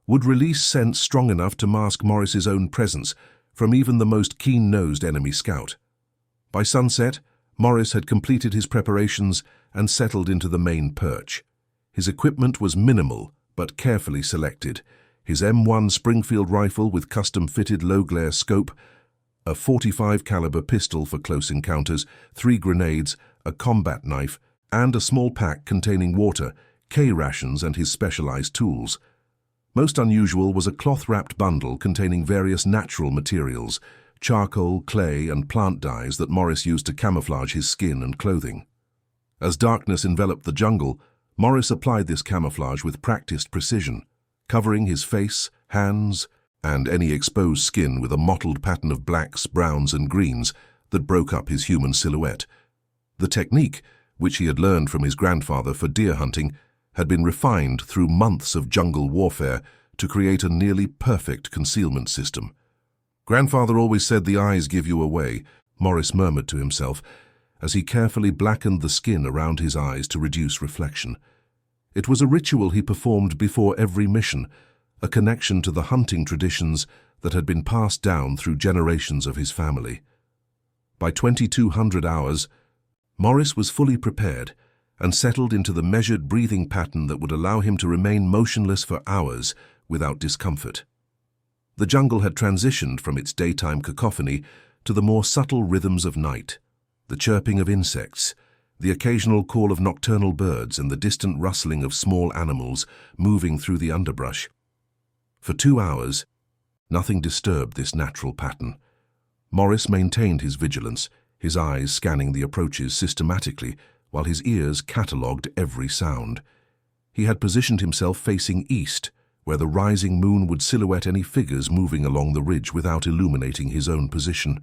would release scents strong enough to mask Morris's own presence from even the most keen-nosed enemy scout. By sunset, Morris had completed his preparations and settled into the main perch. His equipment was minimal but carefully selected. His M1 Springfield rifle with custom-fitted low-glare scope, a .45 caliber pistol for close encounters, 3 grenades, a combat knife, and a small pack containing water, K-rations, and his specialized tools. Most unusual was a cloth-wrapped bundle containing various natural materials, charcoal, clay, and plant dyes that Morris used to camouflage his skin and clothing. As darkness enveloped the jungle, Morris applied this camouflage with practiced precision, covering his face, hands, and any exposed skin with a mottled pattern of blacks, browns, and greens that broke up his human silhouette. The technique, which he had learned from his grandfather for deer hunting, had been refined through months of jungle warfare to create a nearly perfect concealment system. "Grandfather always said the eyes give you away," Morris murmured to himself, as he carefully blackened the skin around his eyes to reduce reflection. It was a ritual he performed before every mission, a connection to the hunting traditions that had been passed down through generations of his family. By 2200 hours, Morris was fully prepared and settled into the measured breathing pattern that would allow him to remain motionless for hours without discomfort. The jungle had transitioned from its daytime cacophony to the more subtle rhythms of night, the chirping of insects, the occasional call of nocturnal birds, and the distant rustling of small animals moving through the underbrush. For 2 hours, nothing disturbed this natural pattern. Morris maintained his vigilance, his eyes scanning the approaches systematically, while his ears catalogued every sound. He had positioned himself facing east, where the rising moon would silhouette any figures moving along the ridge without illuminating his own position.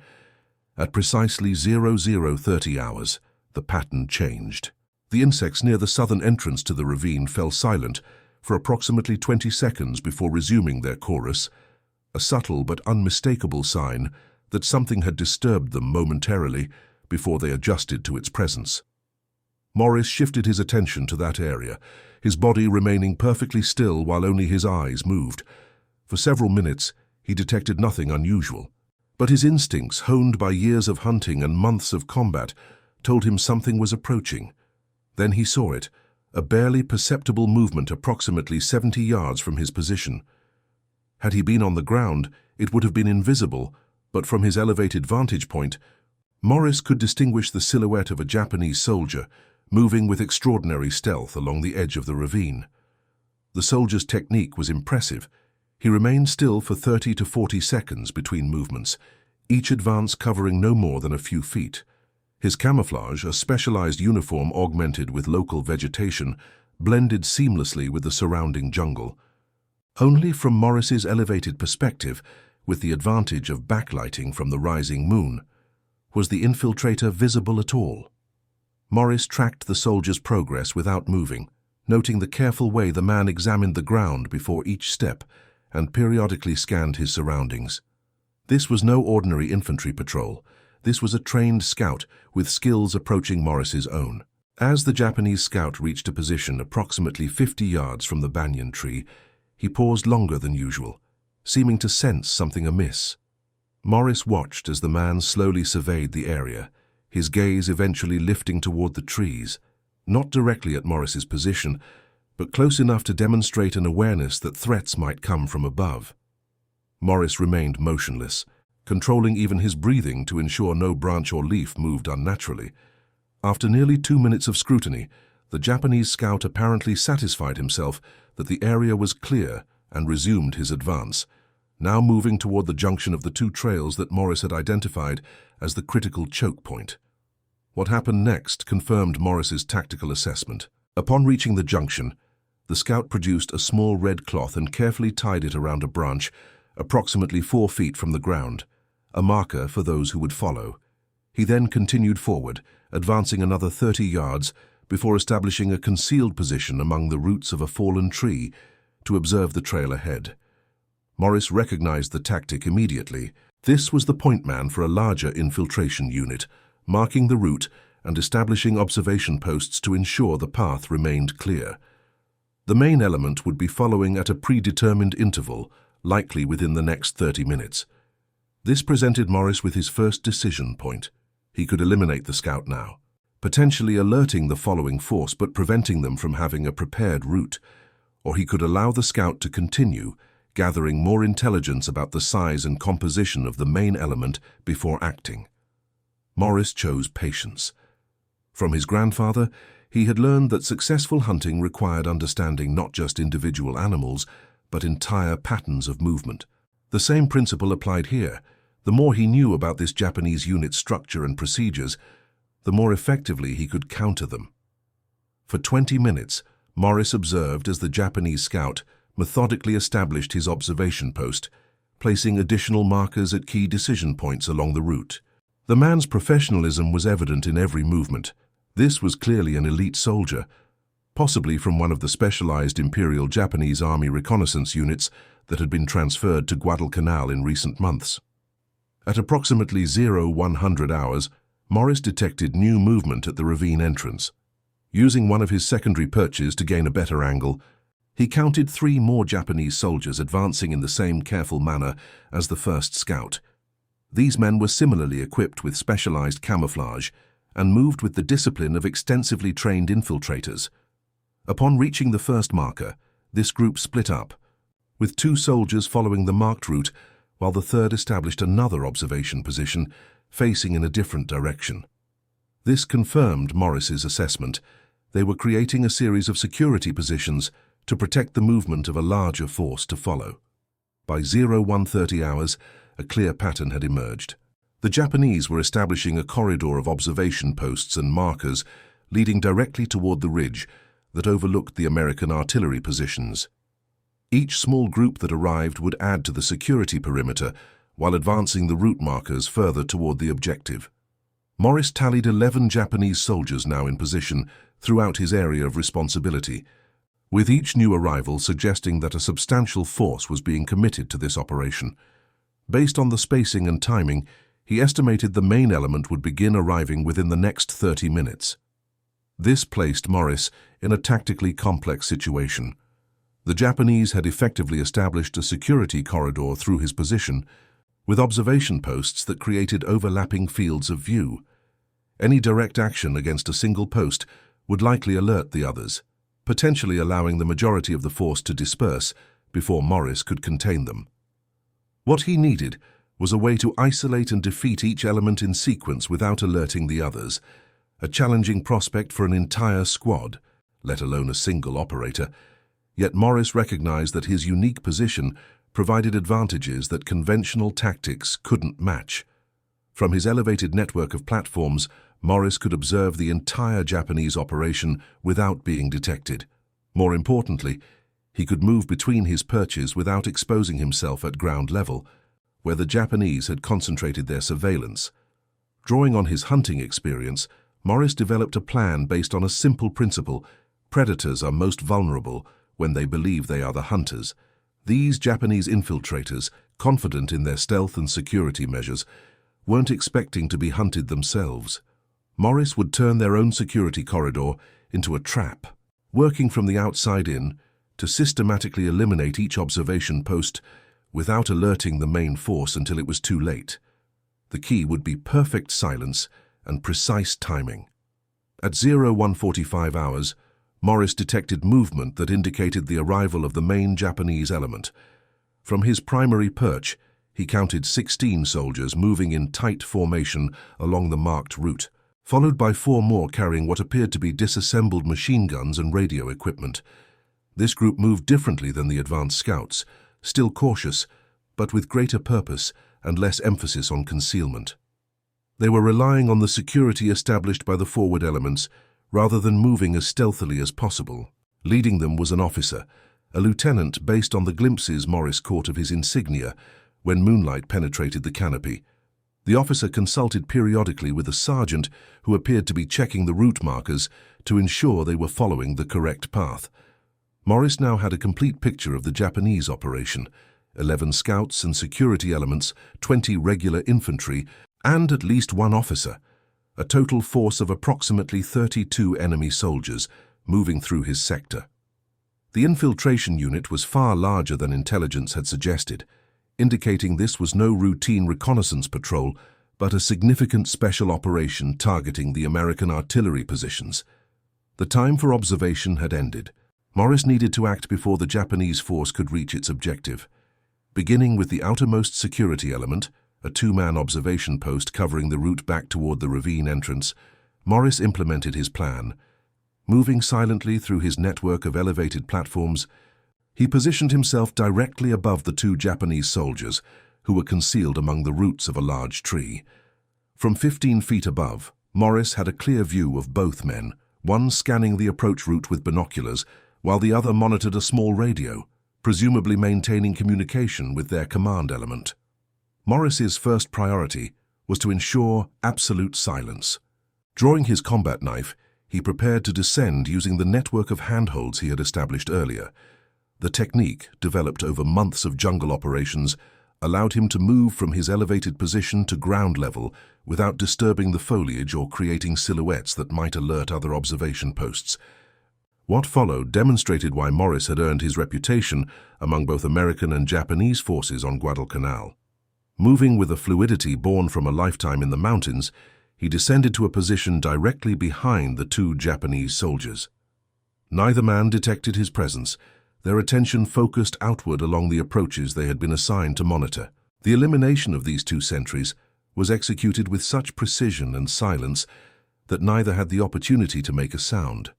At precisely 0030 hours, the pattern changed. The insects near the southern entrance to the ravine fell silent for approximately 20 seconds before resuming their chorus, a subtle but unmistakable sign that something had disturbed them momentarily before they adjusted to its presence. Morris shifted his attention to that area, his body remaining perfectly still while only his eyes moved. For several minutes, he detected nothing unusual, but his instincts, honed by years of hunting and months of combat, told him something was approaching. Then he saw it, a barely perceptible movement approximately 70 yards from his position. Had he been on the ground, it would have been invisible, but from his elevated vantage point, Morris could distinguish the silhouette of a Japanese soldier, moving with extraordinary stealth along the edge of the ravine. The soldier's technique was impressive. He remained still for 30 to 40 seconds between movements, each advance covering no more than a few feet. His camouflage, a specialized uniform augmented with local vegetation, blended seamlessly with the surrounding jungle. Only from Morris's elevated perspective, with the advantage of backlighting from the rising moon, was the infiltrator visible at all. Morris tracked the soldier's progress without moving, noting the careful way the man examined the ground before each step and periodically scanned his surroundings. This was no ordinary infantry patrol. This was a trained scout with skills approaching Morris's own. As the Japanese scout reached a position approximately 50 yards from the banyan tree, he paused longer than usual, seeming to sense something amiss. Morris watched as the man slowly surveyed the area, his gaze eventually lifting toward the trees, not directly at Morris's position, but close enough to demonstrate an awareness that threats might come from above. Morris remained motionless, controlling even his breathing to ensure no branch or leaf moved unnaturally. After nearly 2 minutes of scrutiny, the Japanese scout apparently satisfied himself that the area was clear and resumed his advance, now moving toward the junction of the two trails that Morris had identified as the critical choke point. What happened next confirmed Morris's tactical assessment. Upon reaching the junction, the scout produced a small red cloth and carefully tied it around a branch approximately 4 feet from the ground, a marker for those who would follow. He then continued forward, advancing another 30 yards before establishing a concealed position among the roots of a fallen tree to observe the trail ahead. Morris recognized the tactic immediately. This was the point man for a larger infiltration unit, marking the route and establishing observation posts to ensure the path remained clear. The main element would be following at a predetermined interval, likely within the next 30 minutes. This presented Morris with his first decision point. He could eliminate the scout now, potentially alerting the following force but preventing them from having a prepared route, or he could allow the scout to continue, gathering more intelligence about the size and composition of the main element before acting. Morris chose patience. From his grandfather, he had learned that successful hunting required understanding not just individual animals, but entire patterns of movement. The same principle applied here. The more he knew about this Japanese unit's structure and procedures, the more effectively he could counter them. For 20 minutes, Morris observed as the Japanese scout methodically established his observation post, placing additional markers at key decision points along the route. The man's professionalism was evident in every movement. This was clearly an elite soldier, possibly from one of the specialized Imperial Japanese Army reconnaissance units that had been transferred to Guadalcanal in recent months. At approximately 0100 hours, Morris detected new movement at the ravine entrance. Using one of his secondary perches to gain a better angle, he counted 3 more Japanese soldiers advancing in the same careful manner as the first scout. These men were similarly equipped with specialized camouflage and moved with the discipline of extensively trained infiltrators. Upon reaching the first marker, this group split up, with 2 soldiers following the marked route while the third established another observation position facing in a different direction. This confirmed Morris's assessment. They were creating a series of security positions to protect the movement of a larger force to follow. By 0130 hours, a clear pattern had emerged. The Japanese were establishing a corridor of observation posts and markers leading directly toward the ridge that overlooked the American artillery positions. Each small group that arrived would add to the security perimeter while advancing the route markers further toward the objective. Morris tallied 11 Japanese soldiers now in position throughout his area of responsibility, with each new arrival suggesting that a substantial force was being committed to this operation. Based on the spacing and timing, he estimated the main element would begin arriving within the next 30 minutes. This placed Morris in a tactically complex situation. The Japanese had effectively established a security corridor through his position, with observation posts that created overlapping fields of view. Any direct action against a single post would likely alert the others, potentially allowing the majority of the force to disperse before Morris could contain them. What he needed was a way to isolate and defeat each element in sequence without alerting the others, a challenging prospect for an entire squad, let alone a single operator. Yet Morris recognized that his unique position provided advantages that conventional tactics couldn't match. From his elevated network of platforms, Morris could observe the entire Japanese operation without being detected. More importantly, he could move between his perches without exposing himself at ground level, where the Japanese had concentrated their surveillance. Drawing on his hunting experience, Morris developed a plan based on a simple principle: Predators are most vulnerable when they believe they are the hunters. These Japanese infiltrators, confident in their stealth and security measures, weren't expecting to be hunted themselves. Morris would turn their own security corridor into a trap, working from the outside in to systematically eliminate each observation post without alerting the main force until it was too late. The key would be perfect silence and precise timing. At 01:45 hours, Morris detected movement that indicated the arrival of the main Japanese element. From his primary perch, he counted 16 soldiers moving in tight formation along the marked route, followed by 4 more carrying what appeared to be disassembled machine guns and radio equipment. This group moved differently than the advanced scouts, still cautious, but with greater purpose and less emphasis on concealment. They were relying on the security established by the forward elements rather than moving as stealthily as possible. Leading them was an officer, a lieutenant based on the glimpses Morris caught of his insignia when moonlight penetrated the canopy. The officer consulted periodically with a sergeant who appeared to be checking the route markers to ensure they were following the correct path. Morris now had a complete picture of the Japanese operation: 11 scouts and security elements, 20 regular infantry, and at least 1 officer, a total force of approximately 32 enemy soldiers moving through his sector. The infiltration unit was far larger than intelligence had suggested, indicating this was no routine reconnaissance patrol, but a significant special operation targeting the American artillery positions. The time for observation had ended. Morris needed to act before the Japanese force could reach its objective. Beginning with the outermost security element, a 2-man observation post covering the route back toward the ravine entrance, Morris implemented his plan. Moving silently through his network of elevated platforms, he positioned himself directly above the 2 Japanese soldiers who were concealed among the roots of a large tree. From 15 feet above, Morris had a clear view of both men, one scanning the approach route with binoculars, while the other monitored a small radio, presumably maintaining communication with their command element. Morris's first priority was to ensure absolute silence. Drawing his combat knife, he prepared to descend using the network of handholds he had established earlier. The technique, developed over months of jungle operations, allowed him to move from his elevated position to ground level without disturbing the foliage or creating silhouettes that might alert other observation posts. What followed demonstrated why Morris had earned his reputation among both American and Japanese forces on Guadalcanal. Moving with a fluidity born from a lifetime in the mountains, he descended to a position directly behind the 2 Japanese soldiers. Neither man detected his presence, their attention focused outward along the approaches they had been assigned to monitor. The elimination of these 2 sentries was executed with such precision and silence that neither had the opportunity to make a sound.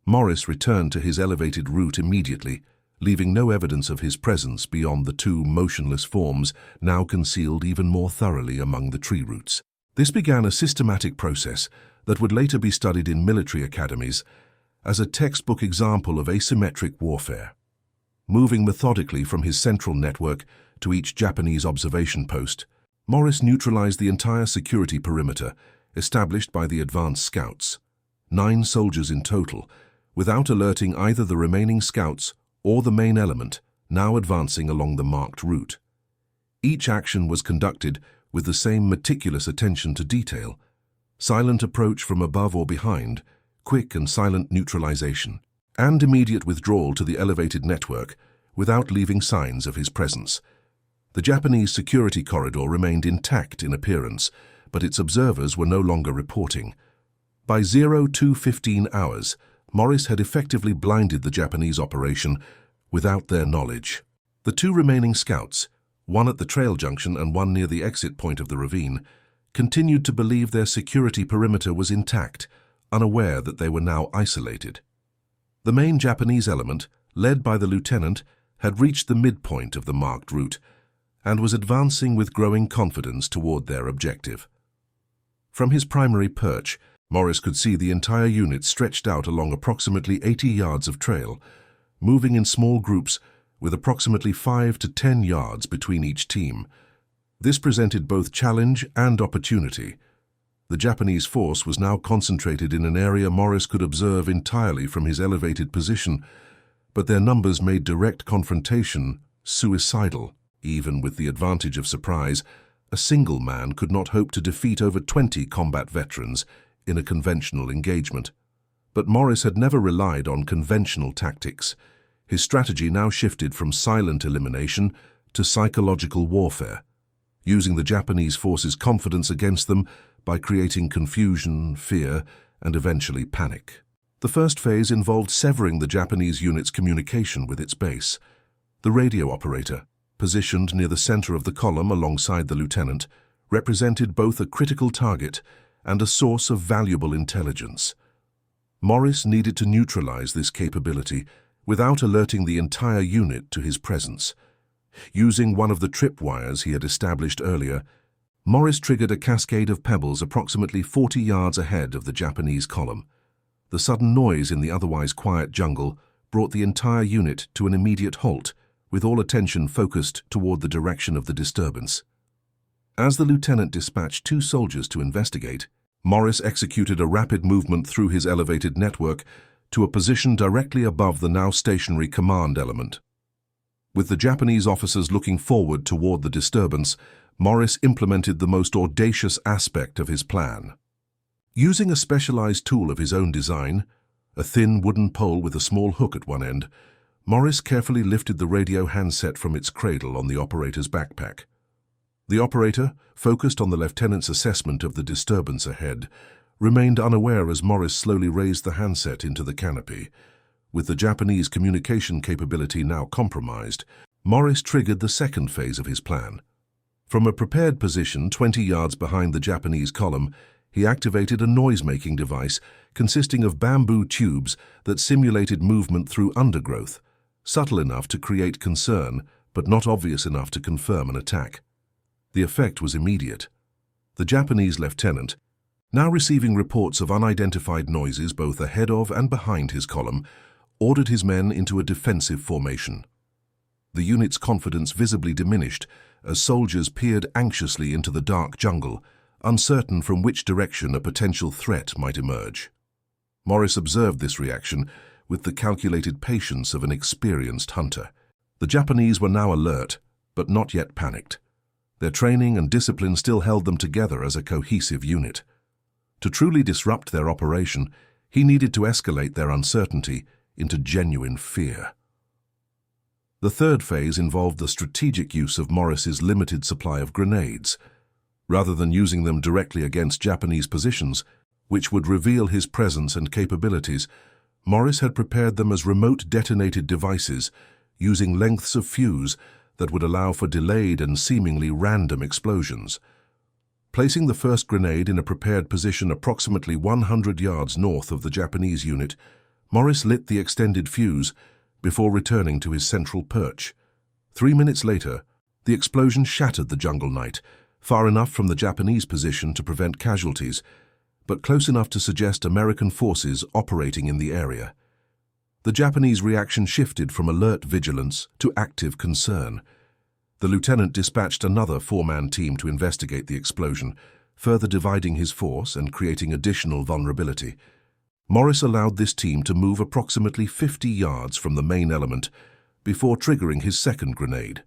Morris returned to his elevated route immediately, leaving no evidence of his presence beyond the 2 motionless forms now concealed even more thoroughly among the tree roots. This began a systematic process that would later be studied in military academies as a textbook example of asymmetric warfare. Moving methodically from his central network to each Japanese observation post, Morris neutralized the entire security perimeter established by the advanced scouts, 9 soldiers in total, without alerting either the remaining scouts or the main element now advancing along the marked route. Each action was conducted with the same meticulous attention to detail: silent approach from above or behind, quick and silent neutralization, and immediate withdrawal to the elevated network without leaving signs of his presence. The Japanese security corridor remained intact in appearance, but its observers were no longer reporting. By 02:15 hours, Morris had effectively blinded the Japanese operation without their knowledge. The 2 remaining scouts, one at the trail junction and one near the exit point of the ravine, continued to believe their security perimeter was intact, unaware that they were now isolated. The main Japanese element, led by the lieutenant, had reached the midpoint of the marked route and was advancing with growing confidence toward their objective. From his primary perch, Morris could see the entire unit stretched out along approximately 80 yards of trail, moving in small groups with approximately 5 to 10 yards between each team. This presented both challenge and opportunity. The Japanese force was now concentrated in an area Morris could observe entirely from his elevated position, but their numbers made direct confrontation suicidal. Even with the advantage of surprise, a single man could not hope to defeat over 20 combat veterans in a conventional engagement. But Morris had never relied on conventional tactics. His strategy now shifted from silent elimination to psychological warfare, using the Japanese force's confidence against them by creating confusion, fear, and eventually panic. The first phase involved severing the Japanese unit's communication with its base. The radio operator, positioned near the center of the column alongside the lieutenant, represented both a critical target and a source of valuable intelligence. Morris needed to neutralize this capability without alerting the entire unit to his presence. Using one of the tripwires he had established earlier, Morris triggered a cascade of pebbles approximately 40 yards ahead of the Japanese column. The sudden noise in the otherwise quiet jungle brought the entire unit to an immediate halt, with all attention focused toward the direction of the disturbance. As the lieutenant dispatched 2 soldiers to investigate, Morris executed a rapid movement through his elevated network to a position directly above the now stationary command element. With the Japanese officers looking forward toward the disturbance, Morris implemented the most audacious aspect of his plan. Using a specialized tool of his own design, a thin wooden pole with a small hook at one end, Morris carefully lifted the radio handset from its cradle on the operator's backpack. The operator, focused on the lieutenant's assessment of the disturbance ahead, remained unaware as Morris slowly raised the handset into the canopy. With the Japanese communication capability now compromised, Morris triggered the second phase of his plan. From a prepared position 20 yards behind the Japanese column, he activated a noise-making device consisting of bamboo tubes that simulated movement through undergrowth, subtle enough to create concern, but not obvious enough to confirm an attack. The effect was immediate. The Japanese lieutenant, now receiving reports of unidentified noises both ahead of and behind his column, ordered his men into a defensive formation. The unit's confidence visibly diminished as soldiers peered anxiously into the dark jungle, uncertain from which direction a potential threat might emerge. Morris observed this reaction with the calculated patience of an experienced hunter. The Japanese were now alert, but not yet panicked. Their training and discipline still held them together as a cohesive unit. To truly disrupt their operation, he needed to escalate their uncertainty into genuine fear. The third phase involved the strategic use of Morris's limited supply of grenades. Rather than using them directly against Japanese positions, which would reveal his presence and capabilities, Morris had prepared them as remote detonated devices, using lengths of fuse that would allow for delayed and seemingly random explosions. Placing the first grenade in a prepared position approximately 100 yards north of the Japanese unit, Morris lit the extended fuse before returning to his central perch. 3 minutes later, the explosion shattered the jungle night, far enough from the Japanese position to prevent casualties, but close enough to suggest American forces operating in the area. The Japanese reaction shifted from alert vigilance to active concern. The lieutenant dispatched another 4-man team to investigate the explosion, further dividing his force and creating additional vulnerability. Morris allowed this team to move approximately 50 yards from the main element before triggering his second grenade,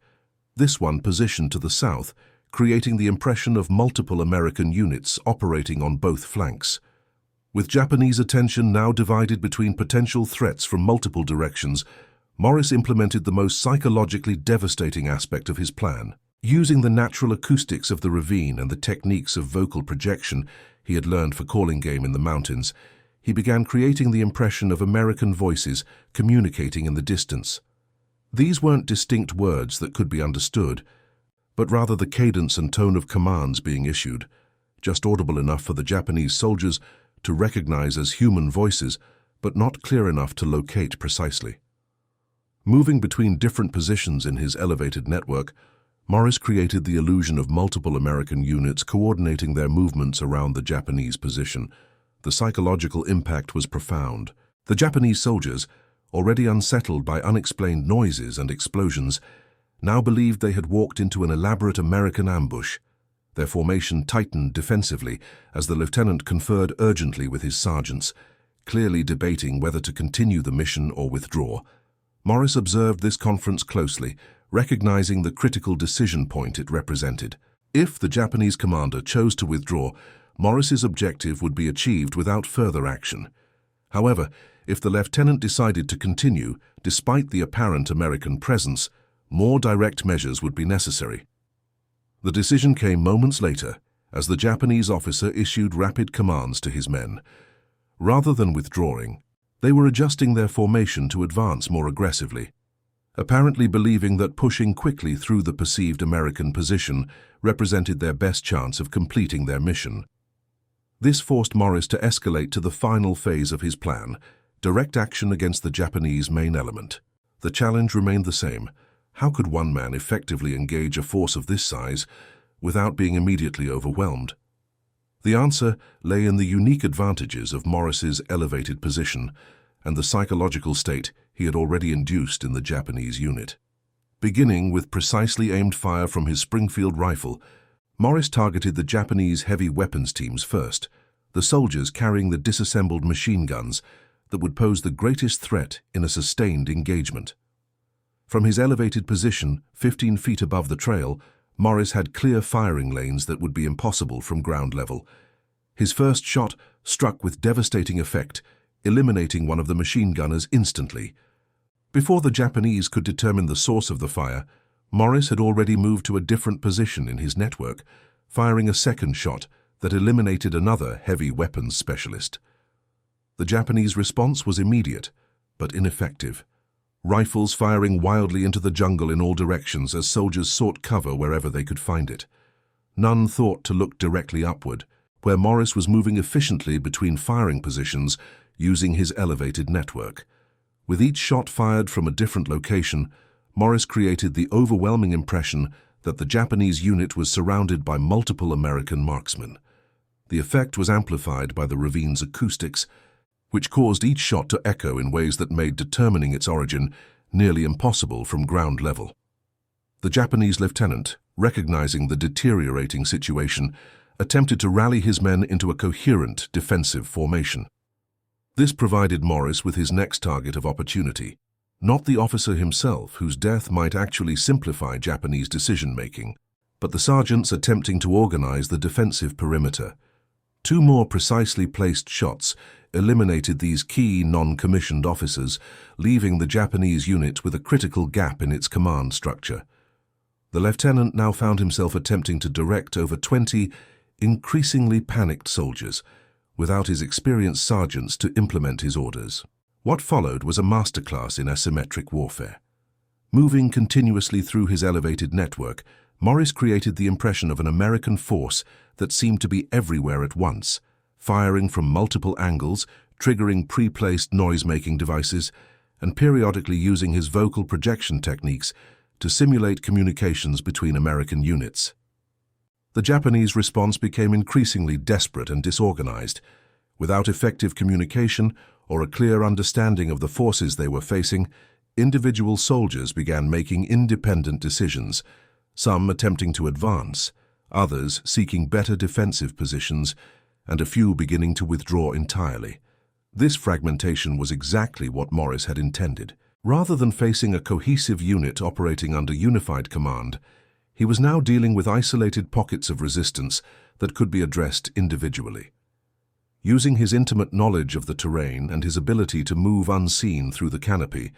this one positioned to the south, creating the impression of multiple American units operating on both flanks. With Japanese attention now divided between potential threats from multiple directions, Morris implemented the most psychologically devastating aspect of his plan. Using the natural acoustics of the ravine and the techniques of vocal projection he had learned for calling game in the mountains, he began creating the impression of American voices communicating in the distance. These weren't distinct words that could be understood, but rather the cadence and tone of commands being issued, just audible enough for the Japanese soldiers to recognize as human voices, but not clear enough to locate precisely. Moving between different positions in his elevated network, Morris created the illusion of multiple American units coordinating their movements around the Japanese position. The psychological impact was profound. The Japanese soldiers, already unsettled by unexplained noises and explosions, now believed they had walked into an elaborate American ambush. Their formation tightened defensively as the lieutenant conferred urgently with his sergeants, clearly debating whether to continue the mission or withdraw. Morris observed this conference closely, recognizing the critical decision point it represented. If the Japanese commander chose to withdraw, Morris's objective would be achieved without further action. However, if the lieutenant decided to continue, despite the apparent American presence, more direct measures would be necessary. The decision came moments later, as the Japanese officer issued rapid commands to his men. Rather than withdrawing, they were adjusting their formation to advance more aggressively, apparently believing that pushing quickly through the perceived American position represented their best chance of completing their mission. This forced Morris to escalate to the final phase of his plan, direct action against the Japanese main element. The challenge remained the same. How could one man effectively engage a force of this size without being immediately overwhelmed? The answer lay in the unique advantages of Morris's elevated position and the psychological state he had already induced in the Japanese unit. Beginning with precisely aimed fire from his Springfield rifle, Morris targeted the Japanese heavy weapons teams first, the soldiers carrying the disassembled machine guns that would pose the greatest threat in a sustained engagement. From his elevated position, 15 feet above the trail, Morris had clear firing lanes that would be impossible from ground level. His first shot struck with devastating effect, eliminating one of the machine gunners instantly. Before the Japanese could determine the source of the fire, Morris had already moved to a different position in his network, firing a second shot that eliminated another heavy weapons specialist. The Japanese response was immediate, but ineffective. Rifles firing wildly into the jungle in all directions as soldiers sought cover wherever they could find it. None thought to look directly upward, where Morris was moving efficiently between firing positions using his elevated network. With each shot fired from a different location, Morris created the overwhelming impression that the Japanese unit was surrounded by multiple American marksmen. The effect was amplified by the ravine's acoustics, which caused each shot to echo in ways that made determining its origin nearly impossible from ground level. The Japanese lieutenant, recognizing the deteriorating situation, attempted to rally his men into a coherent defensive formation. This provided Morris with his next target of opportunity, not the officer himself, whose death might actually simplify Japanese decision-making, but the sergeants attempting to organize the defensive perimeter. Two more precisely placed shots eliminated these key non-commissioned officers, leaving the Japanese unit with a critical gap in its command structure. The lieutenant now found himself attempting to direct over 20 increasingly panicked soldiers, without his experienced sergeants to implement his orders. What followed was a masterclass in asymmetric warfare. Moving continuously through his elevated network, Morris created the impression of an American force that seemed to be everywhere at once, firing from multiple angles, triggering pre-placed noise-making devices, and periodically using his vocal projection techniques to simulate communications between American units. The Japanese response became increasingly desperate and disorganized. Without effective communication or a clear understanding of the forces they were facing, individual soldiers began making independent decisions, some attempting to advance, others seeking better defensive positions, and a few beginning to withdraw entirely. This fragmentation was exactly what Morris had intended. Rather than facing a cohesive unit operating under unified command, he was now dealing with isolated pockets of resistance that could be addressed individually. Using his intimate knowledge of the terrain and his ability to move unseen through the canopy,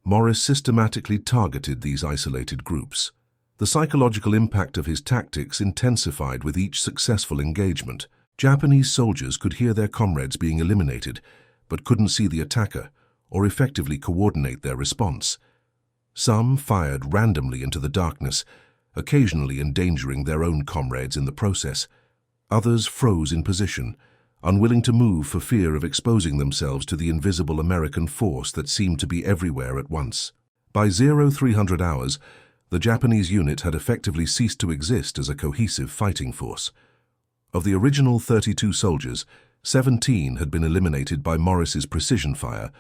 Morris systematically targeted these isolated groups. The psychological impact of his tactics intensified with each successful engagement. Japanese soldiers could hear their comrades being eliminated, but couldn't see the attacker or effectively coordinate their response. Some fired randomly into the darkness, occasionally endangering their own comrades in the process. Others froze in position, unwilling to move for fear of exposing themselves to the invisible American force that seemed to be everywhere at once. By 0300 hours, the Japanese unit had effectively ceased to exist as a cohesive fighting force. Of the original 32 soldiers, 17 had been eliminated by Morris's precision fire,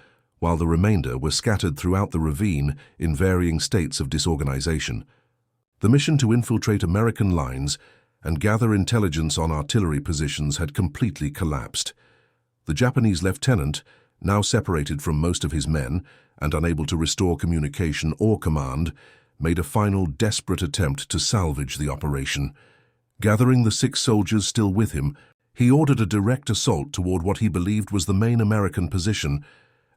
while the remainder were scattered throughout the ravine in varying states of disorganization. The mission to infiltrate American lines and gather intelligence on artillery positions had completely collapsed. The Japanese lieutenant, now separated from most of his men and unable to restore communication or command, made a final desperate attempt to salvage the operation. Gathering the 6 soldiers still with him, he ordered a direct assault toward what he believed was the main American position,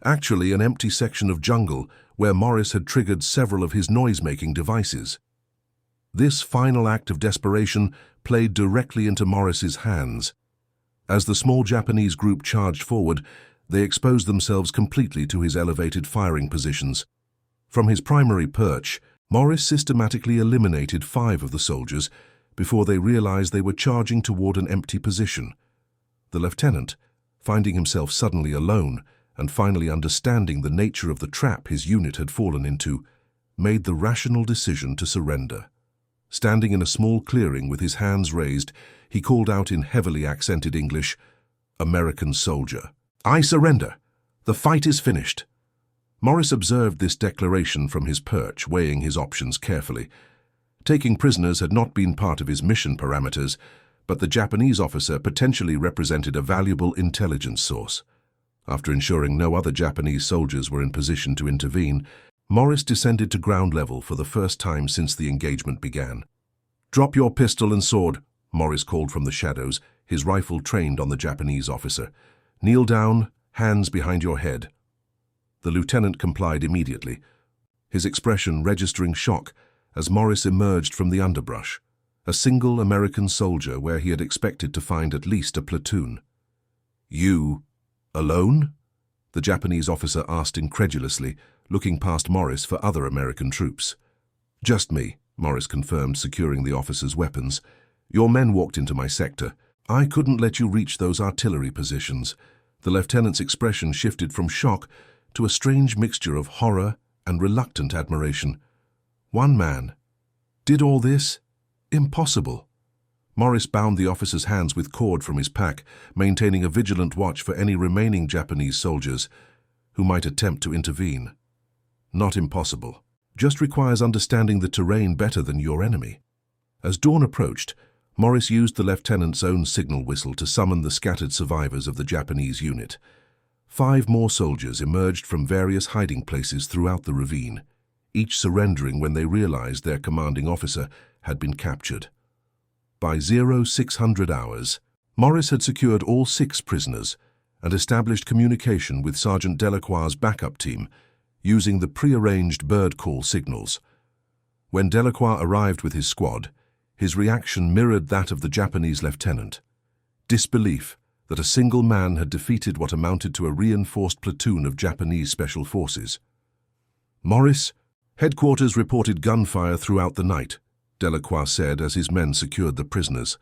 actually an empty section of jungle where Morris had triggered several of his noise-making devices. This final act of desperation played directly into Morris's hands. As the small Japanese group charged forward, they exposed themselves completely to his elevated firing positions. From his primary perch, Morris systematically eliminated 5 of the soldiers before they realized they were charging toward an empty position. The lieutenant, finding himself suddenly alone and finally understanding the nature of the trap his unit had fallen into, made the rational decision to surrender. Standing in a small clearing with his hands raised, he called out in heavily accented English, "American soldier, I surrender. The fight is finished." Morris observed this declaration from his perch, weighing his options carefully. Taking prisoners had not been part of his mission parameters, but the Japanese officer potentially represented a valuable intelligence source. After ensuring no other Japanese soldiers were in position to intervene, Morris descended to ground level for the first time since the engagement began. "Drop your pistol and sword," Morris called from the shadows, his rifle trained on the Japanese officer. "Kneel down, hands behind your head." The lieutenant complied immediately, his expression registering shock as Morris emerged from the underbrush, a single American soldier where he had expected to find at least a platoon. "You, alone?" the Japanese officer asked incredulously, looking past Morris for other American troops. "Just me," Morris confirmed, securing the officer's weapons. "Your men walked into my sector. I couldn't let you reach those artillery positions." The lieutenant's expression shifted from shock to a strange mixture of horror and reluctant admiration. One man did all this? Impossible. Morris bound the officer's hands with cord from his pack, maintaining a vigilant watch for any remaining Japanese soldiers who might attempt to intervene. Not impossible. Just requires understanding the terrain better than your enemy. As dawn approached, Morris used the lieutenant's own signal whistle to summon the scattered survivors of the Japanese unit. 5 more soldiers emerged from various hiding places throughout the ravine, each surrendering when they realized their commanding officer had been captured. By 0600 hours, Morris had secured all 6 prisoners and established communication with Sergeant Delacroix's backup team using the pre-arranged bird call signals. When Delacroix arrived with his squad, his reaction mirrored that of the Japanese lieutenant. Disbelief that a single man had defeated what amounted to a reinforced platoon of Japanese special forces. "Morris, headquarters reported gunfire throughout the night," Delacroix said as his men secured the prisoners.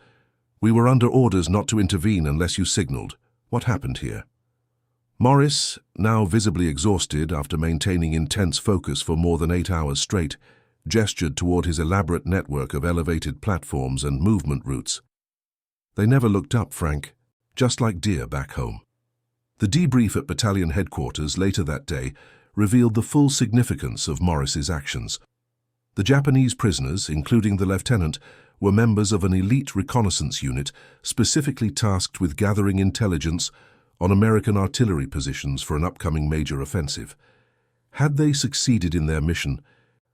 "We were under orders not to intervene unless you signaled. What happened here?" Morris, now visibly exhausted after maintaining intense focus for more than 8 hours straight, gestured toward his elaborate network of elevated platforms and movement routes. "They never looked up, Frank, just like deer back home." The debrief at battalion headquarters later that day revealed the full significance of Morris's actions. The Japanese prisoners, including the lieutenant, were members of an elite reconnaissance unit specifically tasked with gathering intelligence on American artillery positions for an upcoming major offensive. Had they succeeded in their mission,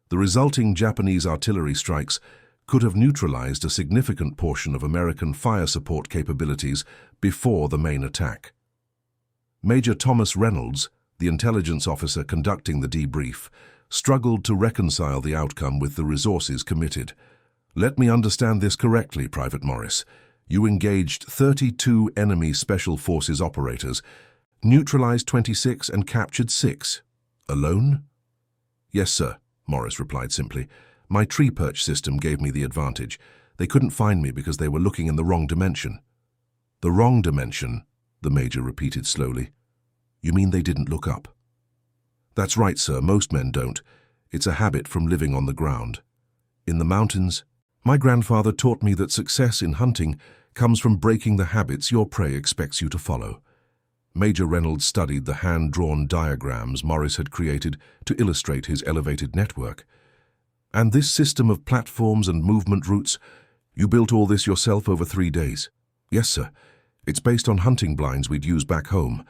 the resulting Japanese artillery strikes could have neutralized a significant portion of American fire support capabilities before the main attack. Major Thomas Reynolds, the intelligence officer conducting the debrief, struggled to reconcile the outcome with the resources committed. "Let me understand this correctly, Private Morris. You engaged 32 enemy Special Forces operators, neutralized 26 and captured 6. Alone?" "Yes, sir," Morris replied simply. "My tree perch system gave me the advantage. They couldn't find me because they were looking in the wrong dimension." "The wrong dimension," the major repeated slowly. "You mean they didn't look up?" "That's right, sir. Most men don't. It's a habit from living on the ground. In the mountains, my grandfather taught me that success in hunting comes from breaking the habits your prey expects you to follow." Major Reynolds studied the hand-drawn diagrams Morris had created to illustrate his elevated network. "And this system of platforms and movement routes, You built all this yourself over 3 days? Yes, sir. It's based on hunting blinds we'd use back home,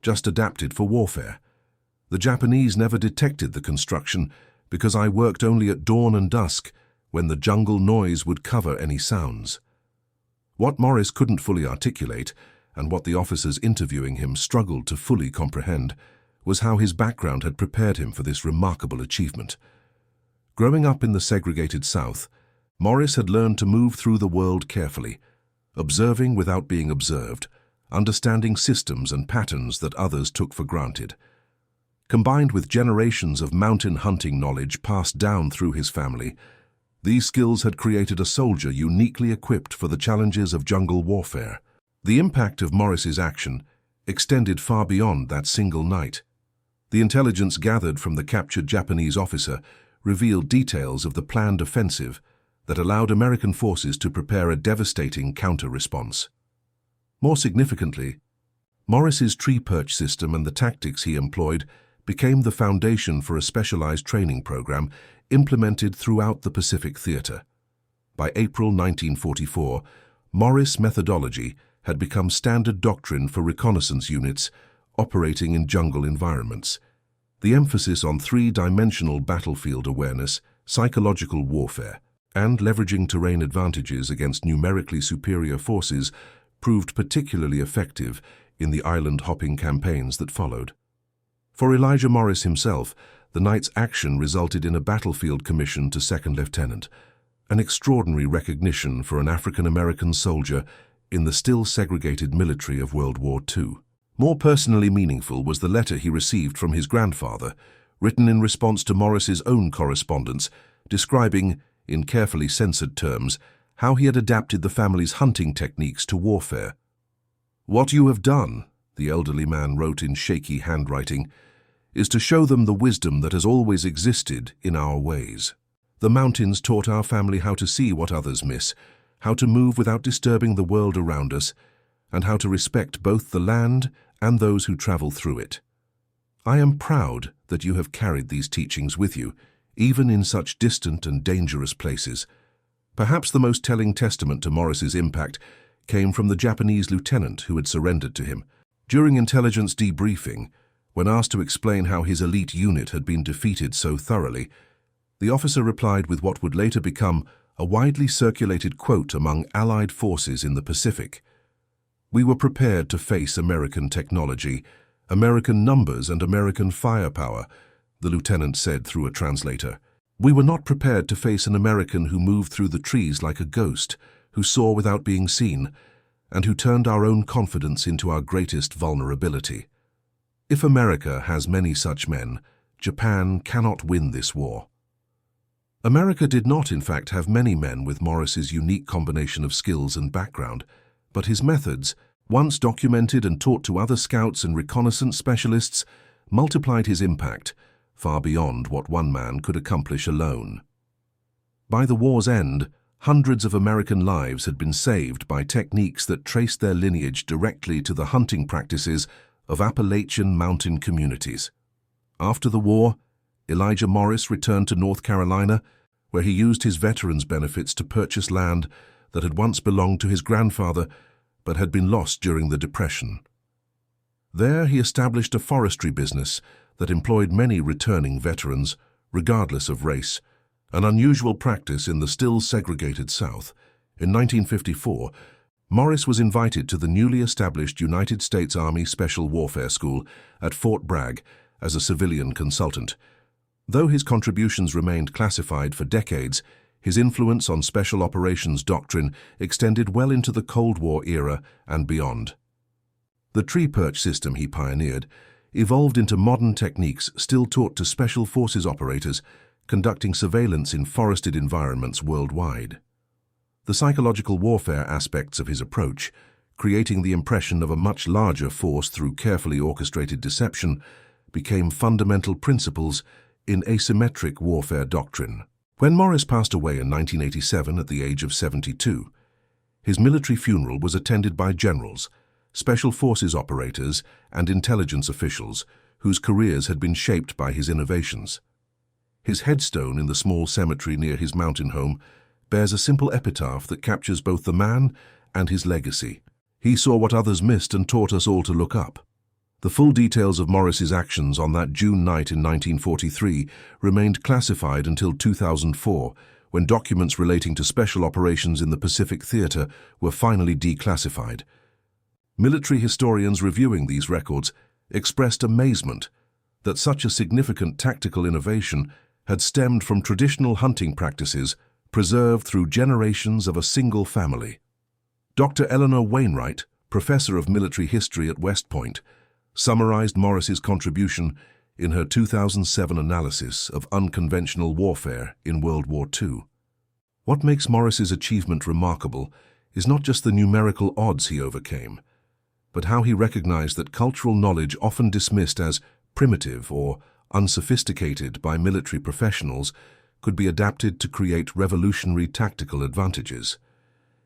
just adapted for warfare. The Japanese never detected the construction because I worked only at dawn and dusk when the jungle noise would cover any sounds. What Morris couldn't fully articulate, and what the officers interviewing him struggled to fully comprehend, was how his background had prepared him for this remarkable achievement. Growing up in the segregated South, Morris had learned to move through the world carefully, observing without being observed, understanding systems and patterns that others took for granted. Combined with generations of mountain hunting knowledge passed down through his family, these skills had created a soldier uniquely equipped for the challenges of jungle warfare. The impact of Morris's action extended far beyond that single night. The intelligence gathered from the captured Japanese officer revealed details of the planned offensive that allowed American forces to prepare a devastating counter-response. More significantly, Morris's tree perch system and the tactics he employed became the foundation for a specialized training program implemented throughout the Pacific Theater. By April 1944, Morris methodology had become standard doctrine for reconnaissance units operating in jungle environments. The emphasis on three-dimensional battlefield awareness, psychological warfare, and leveraging terrain advantages against numerically superior forces proved particularly effective in the island-hopping campaigns that followed. For Elijah Morris himself, the night's action resulted in a battlefield commission to second lieutenant, an extraordinary recognition for an African-American soldier in the still segregated military of World War II. More personally meaningful was the letter he received from his grandfather, written in response to Morris's own correspondence, describing, in carefully censored terms, how he had adapted the family's hunting techniques to warfare. "What you have done," the elderly man wrote in shaky handwriting, "is to show them the wisdom that has always existed in our ways. The mountains taught our family how to see what others miss, how to move without disturbing the world around us, and how to respect both the land and those who travel through it. I am proud that you have carried these teachings with you, even in such distant and dangerous places." Perhaps the most telling testament to Morris's impact came from the Japanese lieutenant who had surrendered to him. During intelligence debriefing, when asked to explain how his elite unit had been defeated so thoroughly, the officer replied with what would later become a widely circulated quote among Allied forces in the Pacific. "We were prepared to face American technology, American numbers and American firepower," the lieutenant said through a translator. "We were not prepared to face an American who moved through the trees like a ghost, who saw without being seen, and who turned our own confidence into our greatest vulnerability. If America has many such men, Japan cannot win this war." America did not, in fact, have many men with Morris's unique combination of skills and background, but his methods, once documented and taught to other scouts and reconnaissance specialists, multiplied his impact far beyond what one man could accomplish alone. By the war's end, hundreds of American lives had been saved by techniques that traced their lineage directly to the hunting practices of Appalachian mountain communities. After the war, Elijah Morris returned to North Carolina, where he used his veterans' benefits to purchase land that had once belonged to his grandfather but had been lost during the Depression. There he established a forestry business that employed many returning veterans, regardless of race, an unusual practice in the still segregated South. In 1954, Morris was invited to the newly established United States Army Special Warfare School at Fort Bragg as a civilian consultant. Though his contributions remained classified for decades, his influence on special operations doctrine extended well into the Cold War era and beyond. The tree perch system he pioneered evolved into modern techniques still taught to special forces operators conducting surveillance in forested environments worldwide. The psychological warfare aspects of his approach, creating the impression of a much larger force through carefully orchestrated deception, became fundamental principles in asymmetric warfare doctrine. When Morris passed away in 1987 at the age of 72, his military funeral was attended by generals, special forces operators, and intelligence officials whose careers had been shaped by his innovations. His headstone in the small cemetery near his mountain home bears a simple epitaph that captures both the man and his legacy. He saw what others missed and taught us all to look up. The full details of Morris's actions on that June night in 1943 remained classified until 2004, when documents relating to special operations in the Pacific Theater were finally declassified. Military historians reviewing these records expressed amazement that such a significant tactical innovation had stemmed from traditional hunting practices preserved through generations of a single family. Dr. Eleanor Wainwright, professor of military history at West Point, summarized Morris's contribution in her 2007 analysis of unconventional warfare in World War II. What makes Morris's achievement remarkable is not just the numerical odds he overcame, but how he recognized that cultural knowledge often dismissed as primitive or unsophisticated by military professionals could be adapted to create revolutionary tactical advantages.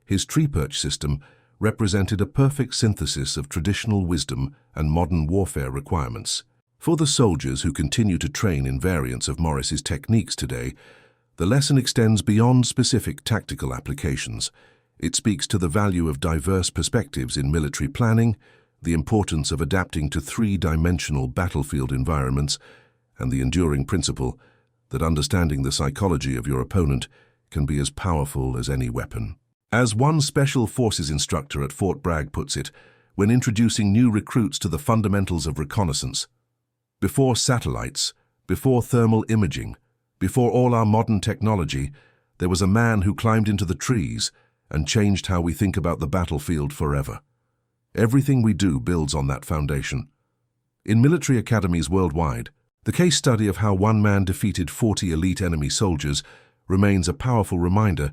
His tree perch system represented a perfect synthesis of traditional wisdom and modern warfare requirements. For the soldiers who continue to train in variants of Morris's techniques today, the lesson extends beyond specific tactical applications. It speaks to the value of diverse perspectives in military planning, the importance of adapting to three-dimensional battlefield environments, and the enduring principle that understanding the psychology of your opponent can be as powerful as any weapon. As one Special Forces instructor at Fort Bragg puts it, when introducing new recruits to the fundamentals of reconnaissance, before satellites, before thermal imaging, before all our modern technology, there was a man who climbed into the trees and changed how we think about the battlefield forever. Everything we do builds on that foundation. In military academies worldwide, the case study of how one man defeated 40 elite enemy soldiers remains a powerful reminder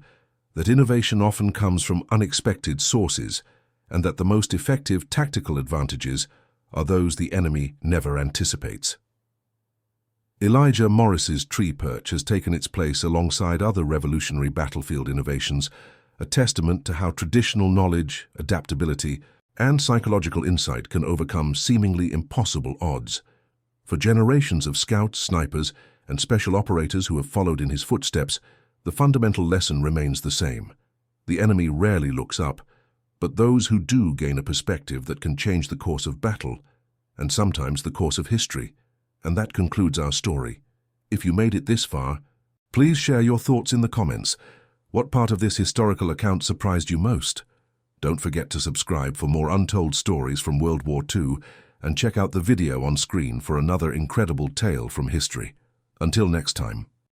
that innovation often comes from unexpected sources and that the most effective tactical advantages are those the enemy never anticipates. Elijah Morris's tree perch has taken its place alongside other revolutionary battlefield innovations, a testament to how traditional knowledge, adaptability, and psychological insight can overcome seemingly impossible odds. For generations of scouts, snipers, and special operators who have followed in his footsteps, the fundamental lesson remains the same. The enemy rarely looks up, but those who do gain a perspective that can change the course of battle, and sometimes the course of history. And that concludes our story. If you made it this far, please share your thoughts in the comments. What part of this historical account surprised you most? Don't forget to subscribe for more untold stories from World War II and check out the video on screen for another incredible tale from history. Until next time.